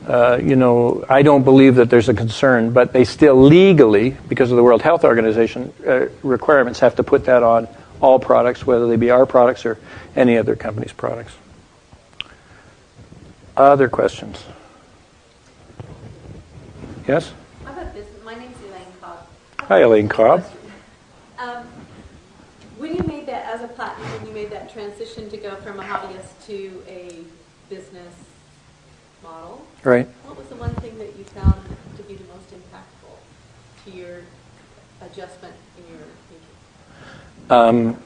I don't believe that there's a concern, but they still legally, because of the World Health Organization requirements, have to put that on all products, whether they be our products or any other company's products. Other questions? Yes? I have a business. My name's Elaine Cobb. Hi, Elaine Cobb. When you made that as a platinum, when you made that transition to go from a hobbyist to a business model, Right. what was the one thing that you found to be the most impactful to your adjustment in your thinking?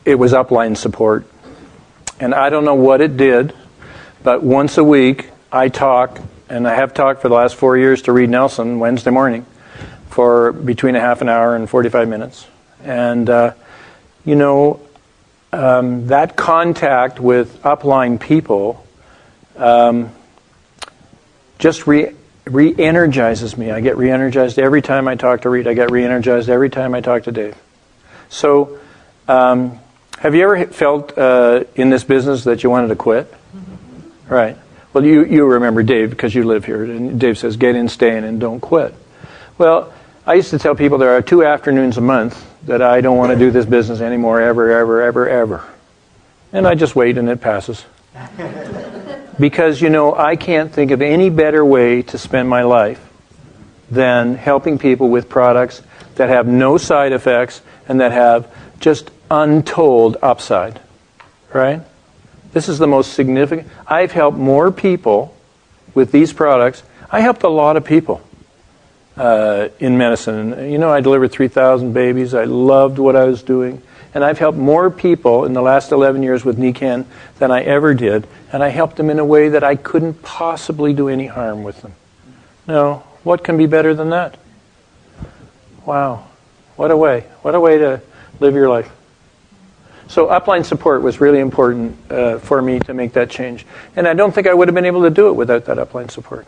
It was Upline Support. And I don't know what it did, but once a week I talk, and I have talked for the last 4 years to Reed Nelson Wednesday morning for between a half an hour and 45 minutes. And, that contact with Upline people just re-energizes me. I get re-energized every time I talk to Reed. I get re-energized every time I talk to Dave. So, have you ever felt in this business that you wanted to quit? Mm-hmm. Right. Well, you remember Dave because you live here. And Dave says, get in, stay in, and don't quit. Well, I used to tell people there are 2 afternoons a month that I don't want to do this business anymore, ever. And I just wait and it passes. Because, I can't think of any better way to spend my life than helping people with products that have no side effects and that have just untold upside. Right? This is the most significant. I've helped more people with these products. I helped a lot of people in medicine. I delivered 3,000 babies. I loved what I was doing. And I've helped more people in the last 11 years with Nikken than I ever did. And I helped them in a way that I couldn't possibly do any harm with them. Now, what can be better than that? Wow. What a way. What a way to live your life. So Upline Support was really important for me to make that change. And I don't think I would have been able to do it without that Upline Support.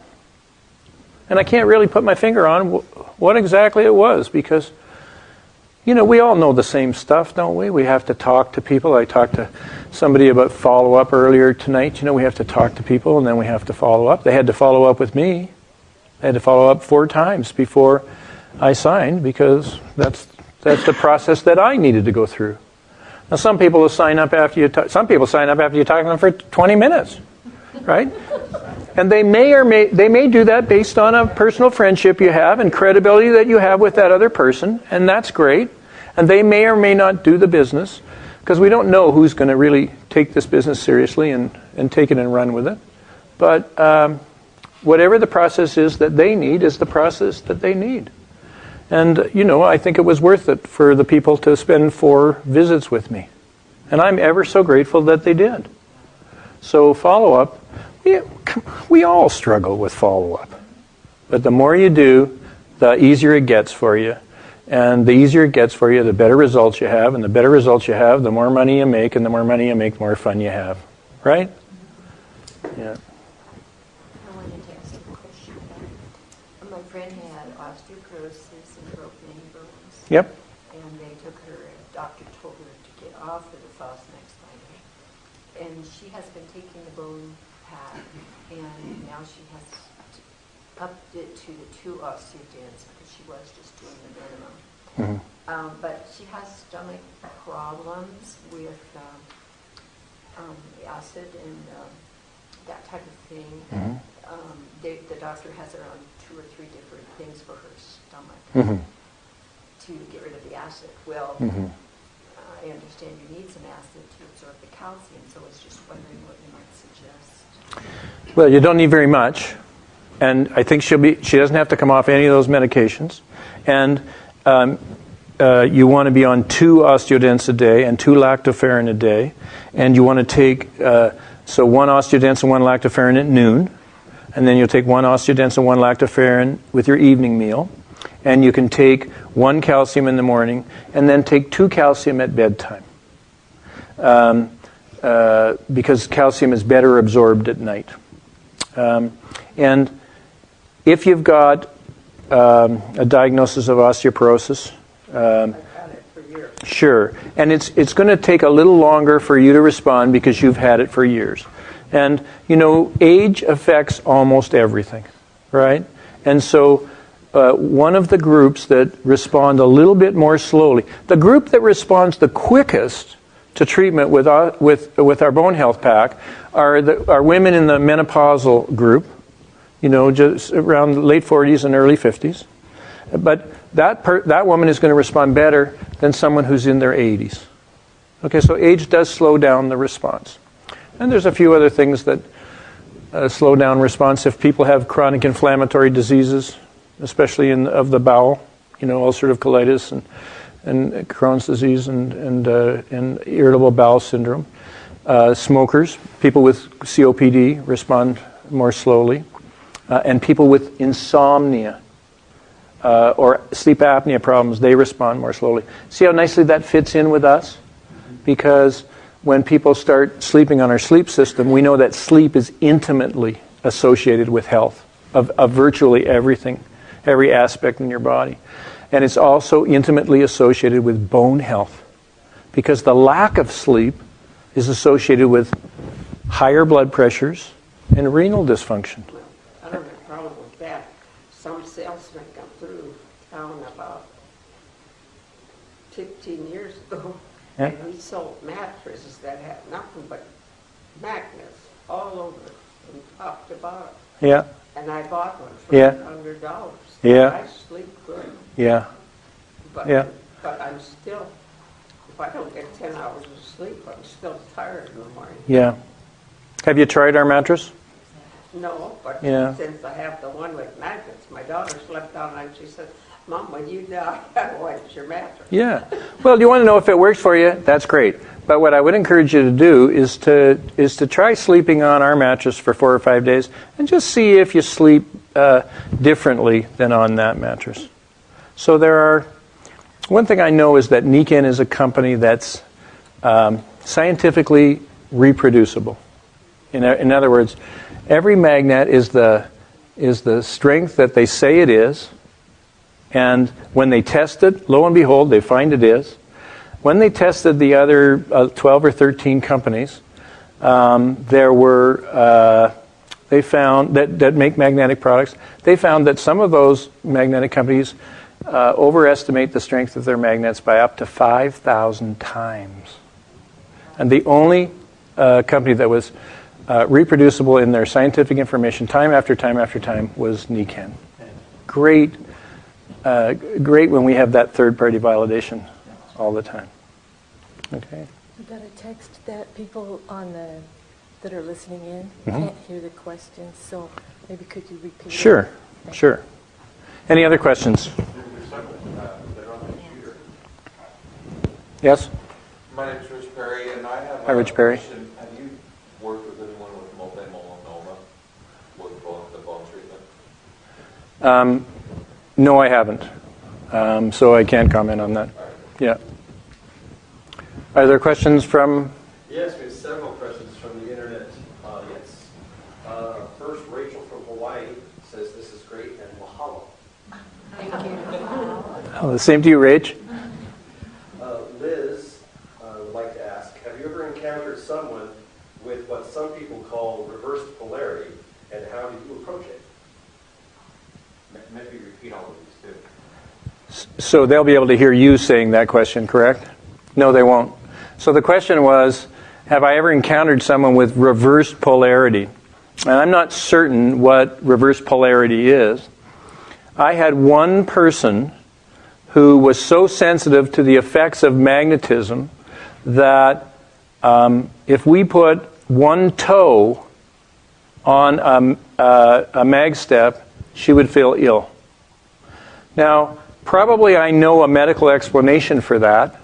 And I can't really put my finger on what exactly it was because, we all know the same stuff, don't we? We have to talk to people. I talked to somebody about follow-up earlier tonight. We have to talk to people and then we have to follow up. They had to follow up with me. They had to follow up 4 times before I signed because that's the process that I needed to go through. Now, some people will sign up after you talk to them for 20 minutes, right? And they may do that based on a personal friendship you have and credibility that you have with that other person, and that's great. And they may or may not do the business because we don't know who's going to really take this business seriously and take it and run with it. But whatever the process is that they need is the process that they need. And, I think it was worth it for the people to spend 4 visits with me. And I'm ever so grateful that they did. So follow-up, we all struggle with follow-up. But the more you do, the easier it gets for you. And the easier it gets for you, the better results you have. And the better results you have, the more money you make. And the more money you make, the more fun you have. Right? Yeah. I wanted to ask you a question about, my friend had osteoporosis and broke many bones. Yep. And they took her, a doctor told her to get off of the Fosnex fiber. And she has been taking the bone pad, and now she has upped it to the 2 Osteodens because she was just doing the minimum. Mm-hmm. But she has stomach problems with acid and that type of thing. Mm-hmm. The doctor has her on 2 or 3 different things for her stomach Mm-hmm. to get rid of the acid. Well, Mm-hmm. I understand you need some acid to absorb the calcium, so I was just wondering what you might suggest. Well, you don't need very much. And I think she doesn't have to come off any of those medications. And you want to be on 2 Osteodens a day and 2 lactoferrin a day. And you want to take, so 1 Osteodens and 1 lactoferrin at noon. And then you'll take 1 Osteodens and 1 lactoferrin with your evening meal. And you can take 1 calcium in the morning and then take 2 calcium at bedtime. Because calcium is better absorbed at night. And if you've got a diagnosis of osteoporosis, I've had it for years. sure, and it's going to take a little longer for you to respond because you've had it for years. And, you know, age affects almost everything, right? And so one of the groups that respond a little bit more slowly, the group that responds the quickest to treatment with our bone health pack are women in the menopausal group, you know, just around late 40s and early 50s. But that woman is going to respond better than someone who's in their 80s. Okay, so age does slow down the response. And there's a few other things that slow down response. If people have chronic inflammatory diseases, especially of the bowel, you know, ulcerative colitis and Crohn's disease and irritable bowel syndrome. Smokers, people with COPD respond more slowly. And people with insomnia or sleep apnea problems, they respond more slowly. See how nicely that fits in with us? Because when people start sleeping on our sleep system, we know that sleep is intimately associated with health of virtually everything, every aspect in your body. And it's also intimately associated with bone health, because the lack of sleep is associated with higher blood pressures and renal dysfunction. I don't have a problem with that. Some salesman come through town about 15 years ago, Yeah. and he sold mattresses that had nothing but magnets all over from top to bottom. Yeah, And I bought one for Yeah. $100. Yeah. I sleep good, yeah, but Yeah. but I'm still, if I don't get 10 hours of sleep, I'm still tired in the morning. yeah. Have you tried our mattress? No, but Yeah. since I have the one with magnets, my daughter slept on it and she said, "Mom, when you die, I want your mattress." Yeah. Well, you want to know if it works for you? That's great. But what I would encourage you to do is to try sleeping on our mattress for 4 or 5 days and just see if you sleep differently than on that mattress. So one thing I know is that Nikken is a company that's scientifically reproducible. In other words, every magnet is the strength that they say it is, and when they test it, lo and behold, they find it is. When they tested the other 12 or 13 companies, they found that make magnetic products. They found that some of those magnetic companies overestimate the strength of their magnets by up to 5,000 times. And the only company that was reproducible in their scientific information time after time after time was Nikken. Great when we have that third-party validation all the time. Okay. I've got a text that people that are listening in Mm-hmm. can't hear the questions, so maybe could you repeat it? Sure, sure. Any other questions? Yes? My name is Rich Perry, and I have Hi, Rich Perry. question. Have you worked with anyone with multimodal melanoma with the bone treatment? No, I haven't. So I can't comment on that. Yeah. Are there questions from? Yes, we have several questions from the internet audience. First, Rachel from Hawaii says this is great and mahalo. Thank you. Oh, the same to you, Rach. Liz would like to ask, have you ever encountered someone with what some people call reversed polarity, and how do you approach it? Maybe repeat all of these too. So they'll be able to hear you saying that question, correct? No, they won't. So the question was, have I ever encountered someone with reversed polarity? And I'm not certain what reverse polarity is. I had one person who was so sensitive to the effects of magnetism that if we put one toe on a mag step, she would feel ill. Now, probably I know a medical explanation for that,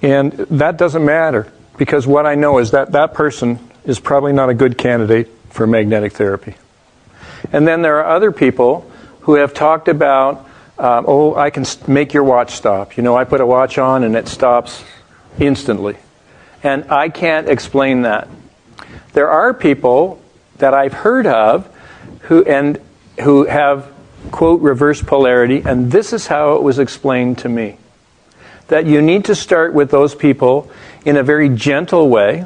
and that doesn't matter, because what I know is that that person is probably not a good candidate for magnetic therapy. And then there are other people who have talked about, I can make your watch stop. You know, I put a watch on and it stops instantly. And I can't explain that. There are people that I've heard of who have, quote, reverse polarity, and this is how it was explained to me. That you need to start with those people in a very gentle way,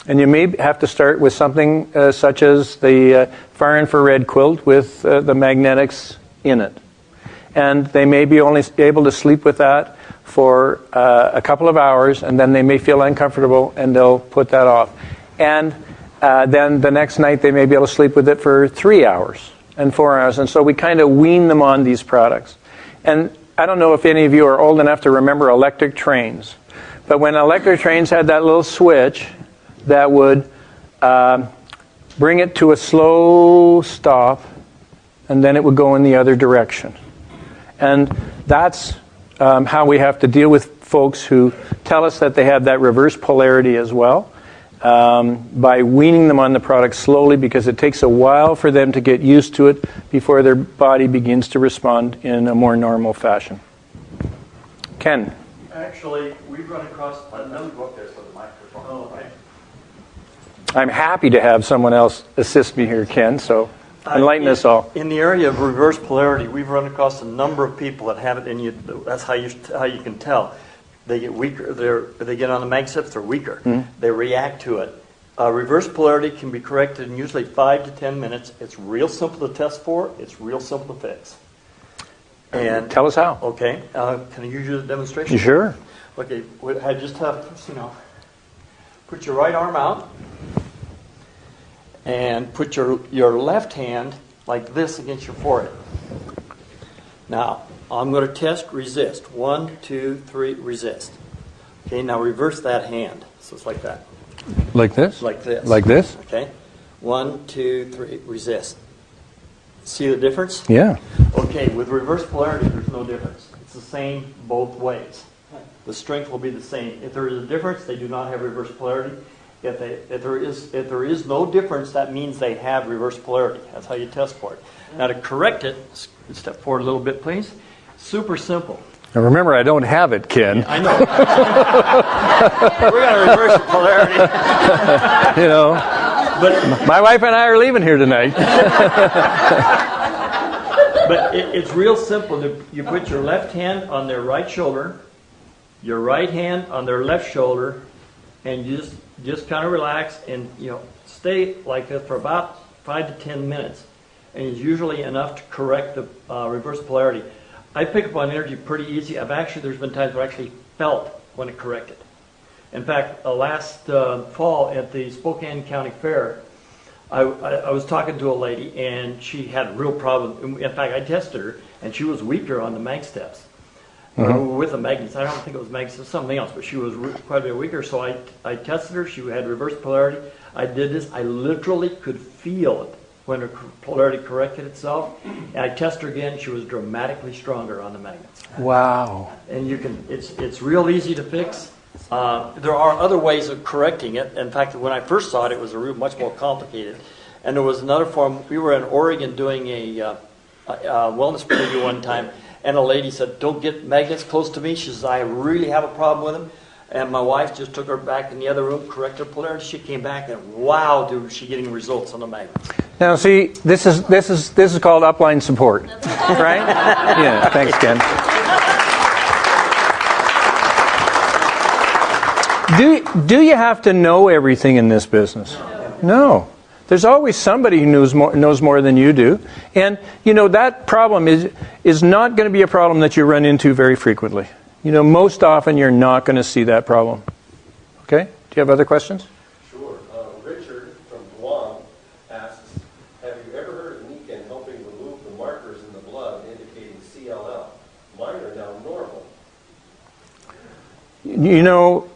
and you may have to start with something such as the far infrared quilt with the magnetics in it. And they may be only able to sleep with that for a couple of hours, and then they may feel uncomfortable, and they'll put that off. And then the next night they may be able to sleep with it for 3 hours and 4 hours. And so we kind of wean them on these products. And I don't know if any of you are old enough to remember electric trains. But when electric trains had that little switch that would bring it to a slow stop, and then it would go in the other direction. And that's how we have to deal with folks who tell us that they have that reverse polarity as well, by weaning them on the product slowly, because it takes a while for them to get used to it before their body begins to respond in a more normal fashion. Ken? Actually, we've run across another book. There's the microphone. Oh, okay. I'm happy to have someone else assist me here, Ken, so enlighten us all. In the area of reverse polarity, we've run across a number of people that have it, and that's how you can tell. They get weaker. They get on the mag steps, they're weaker. Mm-hmm. They react to it. Reverse polarity can be corrected in usually 5 to 10 minutes. It's real simple to test for. It's real simple to fix. And tell us how. Okay. Can I use you as a demonstration? Sure. Okay. I just have, put your right arm out and put your left hand like this against your forehead. Now, I'm going to test resist. 1, 2, 3, resist. Okay, now reverse that hand. So it's like that. Like this? Like this. Like this? Okay. 1, 2, 3, resist. See the difference? Yeah. Okay, with reverse polarity, there's no difference. It's the same both ways. The strength will be the same. If there is a difference, they do not have reverse polarity. If there is no difference, that means they have reverse polarity. That's how you test for it. Now to correct it, step forward a little bit, please. Super simple. Now remember, I don't have it, Ken. I know. We're going to reverse the polarity. But my wife and I are leaving here tonight. But it's real simple. You put your left hand on their right shoulder, your right hand on their left shoulder, and you just kind of relax and stay like this for about 5 to 10 minutes. And it's usually enough to correct the reverse polarity. I pick up on energy pretty easy. There's been times where I actually felt when it corrected. In fact, last fall at the Spokane County Fair, I was talking to a lady, and she had a real problem. In fact, I tested her, and she was weaker on the mag steps. With the magnets. I don't think it was magnets, it was something else, but she was quite a bit weaker. So I tested her. She had reverse polarity. I did this. I literally could feel it when her polarity corrected itself. And I tested her again. She was dramatically stronger on the magnets. Wow. And it's real easy to fix. There are other ways of correcting it. In fact, when I first saw it, it was much more complicated. And there was another form. We were in Oregon doing a wellness preview one time, and a lady said, "Don't get magnets close to me." She says, "I really have a problem with them." And my wife just took her back in the other room, corrected her polarity. She came back, and wow, dude, was she getting results on the magnets. Now, see, this is called Upline Support, right? Yeah, thanks, Ken. Do you have to know everything in this business? No. There's always somebody who knows more than you do. And, that problem is not going to be a problem that you run into very frequently. Most often you're not going to see that problem. Okay? Do you have other questions? Sure. Richard from Guam asks, have you ever heard of Nikken helping remove the markers in the blood indicating CLL? Mine are now normal.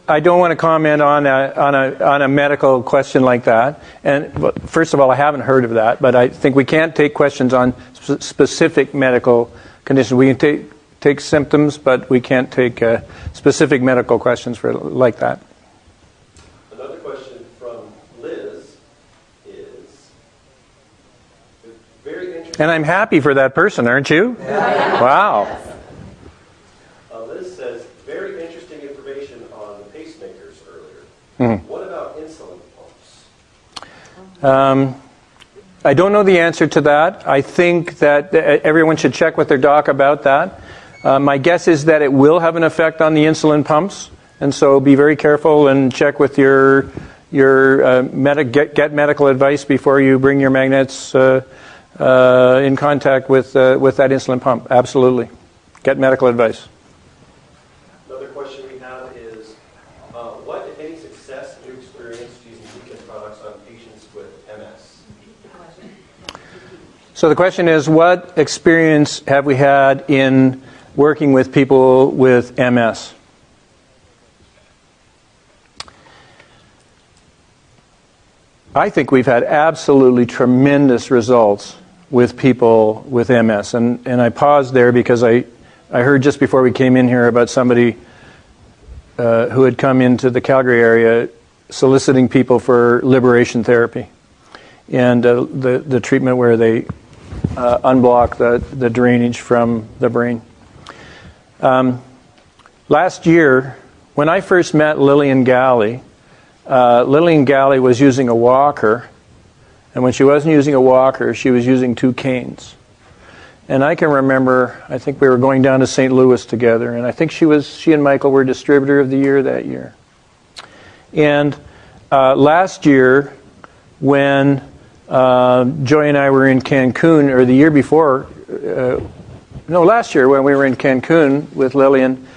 I don't want to comment on a medical question like that. And first of all, I haven't heard of that, but I think we can't take questions on specific medical conditions. We can take symptoms, but we can't take specific medical questions like that. Another question from Liz is very interesting. And I'm happy for that person, aren't you? Yeah. Wow. Liz says, very interesting information on the pacemakers earlier. What about insulin pumps? I don't know the answer to that. I think that everyone should check with their doc about that. My guess is that it will have an effect on the insulin pumps, and so be very careful and check with your get medical advice before you bring your magnets in contact with that insulin pump. Absolutely, get medical advice. Another question we have is, what, if any, success have you experienced using Nikken products on patients with MS? So the question is, what experience have we had in working with people with MS? I think we've had absolutely tremendous results with people with MS. And I paused there because I heard just before we came in here about somebody who had come into the Calgary area soliciting people for liberation therapy and the treatment where they unblock the drainage from the brain. Last year, when I first met Lillian Galley was using a walker, and when she wasn't using a walker, she was using 2 canes. And I can remember, I think we were going down to St. Louis together, and I think she and Michael were Distributor of the Year that year. And last year, when Joy and I were in Cancun, or the year before, last year when we were in Cancun with Lillian,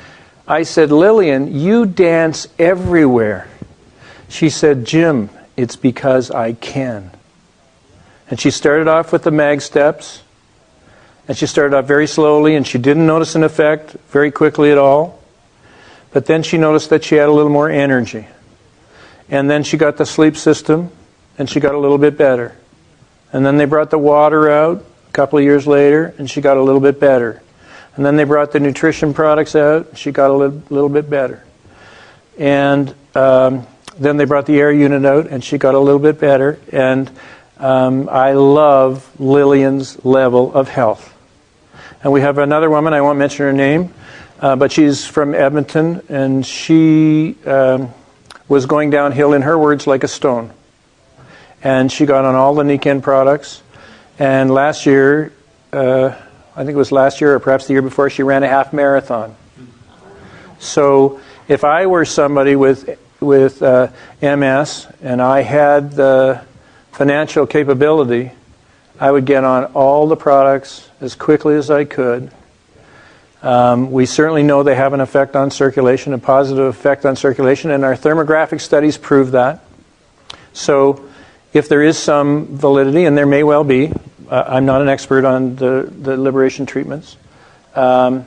I said, "Lillian, you dance everywhere." She said, "Jim, it's because I can." And she started off with the mag steps, and she started off very slowly, and she didn't notice an effect very quickly at all. But then she noticed that she had a little more energy. And then she got the sleep system, and she got a little bit better. And then they brought the water out a couple of years later, and she got a little bit better. And then they brought the nutrition products out, and she got a little bit better. And then they brought the air unit out, and she got a little bit better. And I love Lillian's level of health. And we have another woman, I won't mention her name, but she's from Edmonton, and she was going downhill, in her words, like a stone. And she got on all the Nikken products. And last year, I think it was last year or perhaps the year before, she ran a half marathon. So if I were somebody with MS and I had the financial capability, I would get on all the products as quickly as I could. We certainly know they have an effect on circulation, a positive effect on circulation, and our thermographic studies prove that. So if there is some validity, and there may well be, I'm not an expert on the liberation treatments, that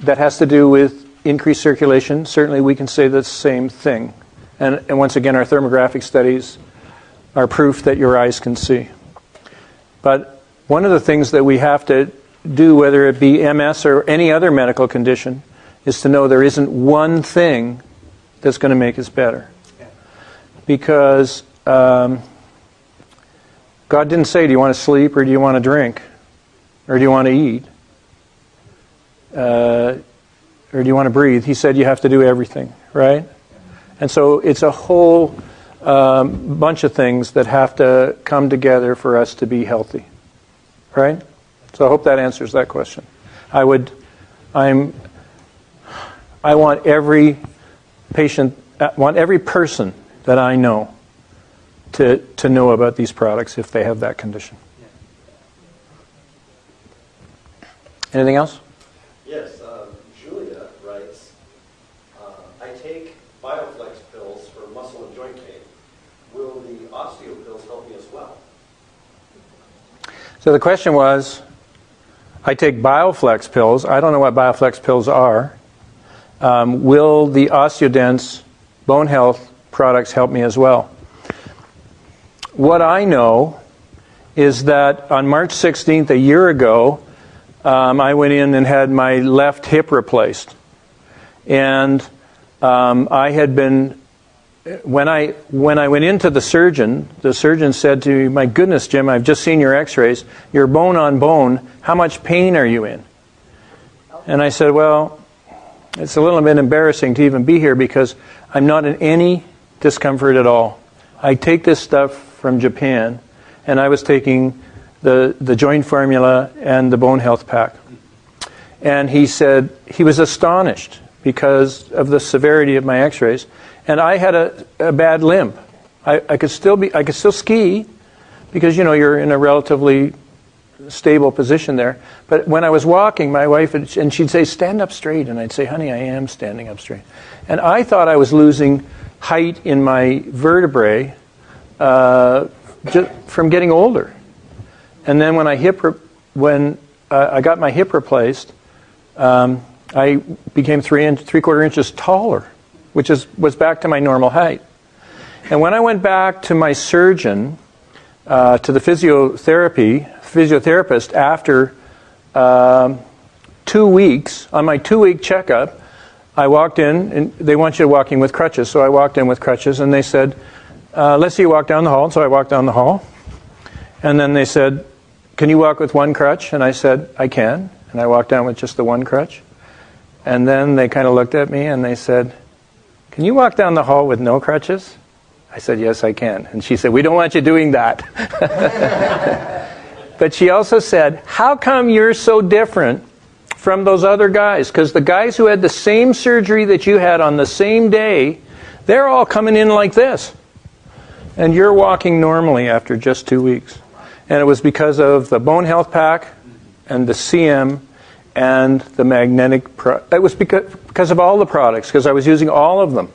has to do with increased circulation. Certainly we can say the same thing. And once again, our thermographic studies are proof that your eyes can see. But one of the things that we have to do, whether it be MS or any other medical condition, is to know there isn't one thing that's going to make us better. Because God didn't say, do you want to sleep or do you want to drink? Or do you want to eat? Or do you want to breathe? He said you have to do everything, right? And so it's a whole bunch of things that have to come together for us to be healthy, right? So I hope that answers that question. I want every patient, want every person that I know to know about these products if they have that condition. Anything else? Yes, Julia writes, I take Bioflex pills for muscle and joint pain. Will the osteo pills help me as well? So the question was, I take Bioflex pills. I don't know what Bioflex pills are. Will the Osteodense bone health products help me as well? What I know is that on March 16th, a year ago, I went in and had my left hip replaced. And I had been, when I went into the surgeon said to me, my goodness, Jim, I've just seen your x-rays. You're bone on bone. How much pain are you in? And I said, well, it's a little bit embarrassing to even be here because I'm not in any discomfort at all. I take this stuff from Japan, and I was taking the joint formula and the bone health pack. And he said he was astonished because of the severity of my x-rays. And I had a bad limp. I could still ski because, you know, you're in a relatively stable position there. But when I was walking, my wife, and she'd say, stand up straight. And I'd say, honey, I am standing up straight. And I thought I was losing height in my vertebrae just from getting older. And then when I got my hip replaced, I became 3/4 inches taller, which was back to my normal height. And when I went back to my surgeon, to the physiotherapist after 2 weeks, on my 2-week checkup, I walked in, and they want you to walk in with crutches. So I walked in with crutches, and they said, let's see you walk down the hall. And so I walked down the hall. And then they said, can you walk with one crutch? And I said, I can. And I walked down with just the one crutch. And then they kind of looked at me and they said, can you walk down the hall with no crutches? I said, yes, I can. And she said, we don't want you doing that. But she also said, how come you're so different from those other guys? Because the guys who had the same surgery that you had on the same day, they're all coming in like this. And you're walking normally after just 2 weeks. And it was because of the bone health pack and the CM and the magnetic. It was because of all the products, because I was using all of them.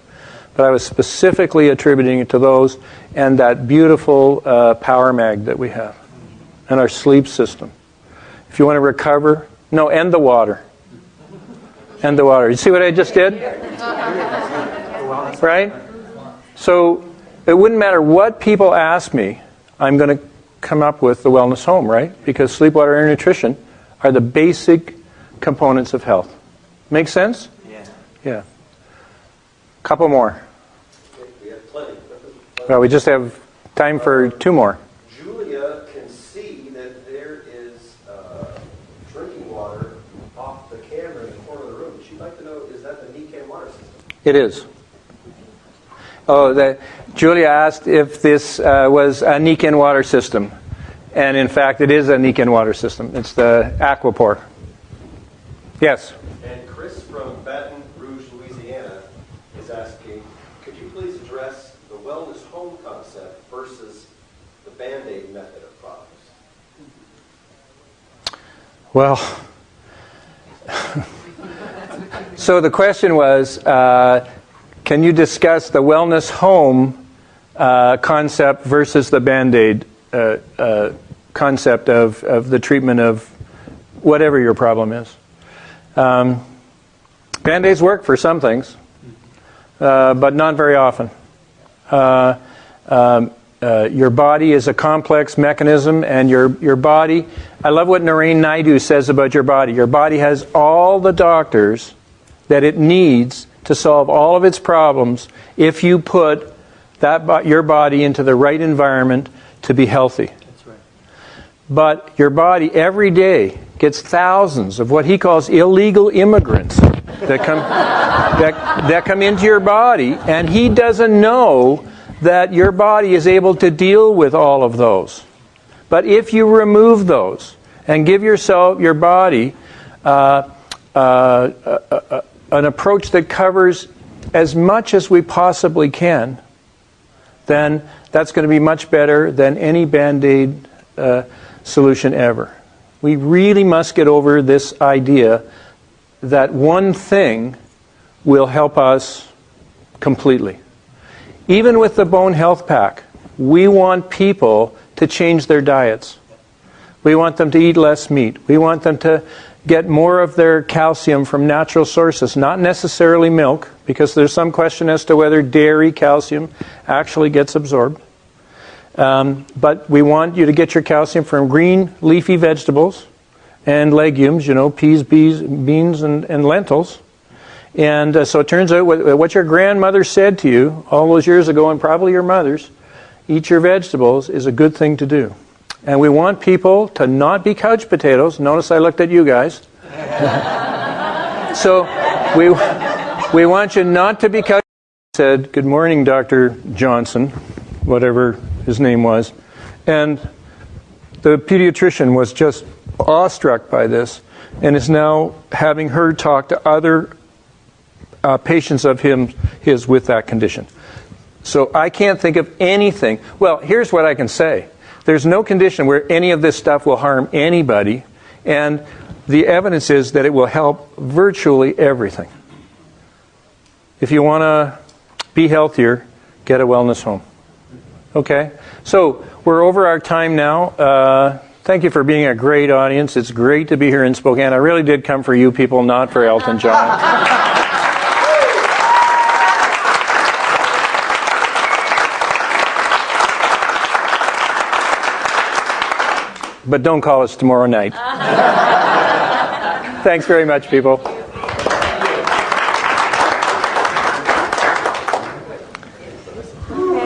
But I was specifically attributing it to those and that beautiful power mag that we have and our sleep system. If you want to recover, and the water. And the water. You see what I just did? Right? So it wouldn't matter what people ask me, I'm going to come up with the wellness home, right? Because sleep, water, and nutrition are the basic components of health. Make sense? Yeah. Couple more. We have plenty. Well, we just have time for 2 more. Julia can see that there is drinking water off the camera in the corner of the room. She'd like to know, is that the Nikken water system? It is. Julia asked if this was a Nikken water system. And in fact, it is a Nikken water system. It's the Aquapore. Yes? And Chris from Baton Rouge, Louisiana is asking, could you please address the wellness home concept versus the Band-Aid method of products? Well, so the question was, can you discuss the wellness home concept versus the Band-Aid concept of the treatment of whatever your problem is? Band-Aids work for some things, but not very often. Your body is a complex mechanism, and your body, I love what Narain Naidu says about your body. Your body has all the doctors that it needs to solve all of its problems if you put your body into the right environment to be healthy. That's right. But your body every day gets thousands of what he calls illegal immigrants that come, that come into your body, and he doesn't know that your body is able to deal with all of those. But if you remove those and give your body an approach that covers as much as we possibly can, then that's going to be much better than any Band-Aid solution ever. We really must get over this idea that one thing will help us completely. Even with the Bone Health Pack, we want people to change their diets. We want them to eat less meat. We want them to get more of their calcium from natural sources, not necessarily milk, because there's some question as to whether dairy calcium actually gets absorbed. But we want you to get your calcium from green leafy vegetables and legumes, peas, beans, and lentils. And so it turns out what your grandmother said to you all those years ago, and probably your mother's, eat your vegetables, is a good thing to do. And we want people to not be couch potatoes. Notice I looked at you guys. So we want you not to be couch potatoes. Said, "Good morning, Dr. Johnson," whatever his name was. And the pediatrician was just awestruck by this and is now having her talk to other patients of his with that condition. So I can't think of anything. Well, here's what I can say. There's no condition where any of this stuff will harm anybody, and the evidence is that it will help virtually everything. If you want to be healthier, get a wellness home. Okay? So we're over our time now. Thank you for being a great audience. It's great to be here in Spokane. I really did come for you people, not for Elton John. But don't call us tomorrow night. Thanks very much, people.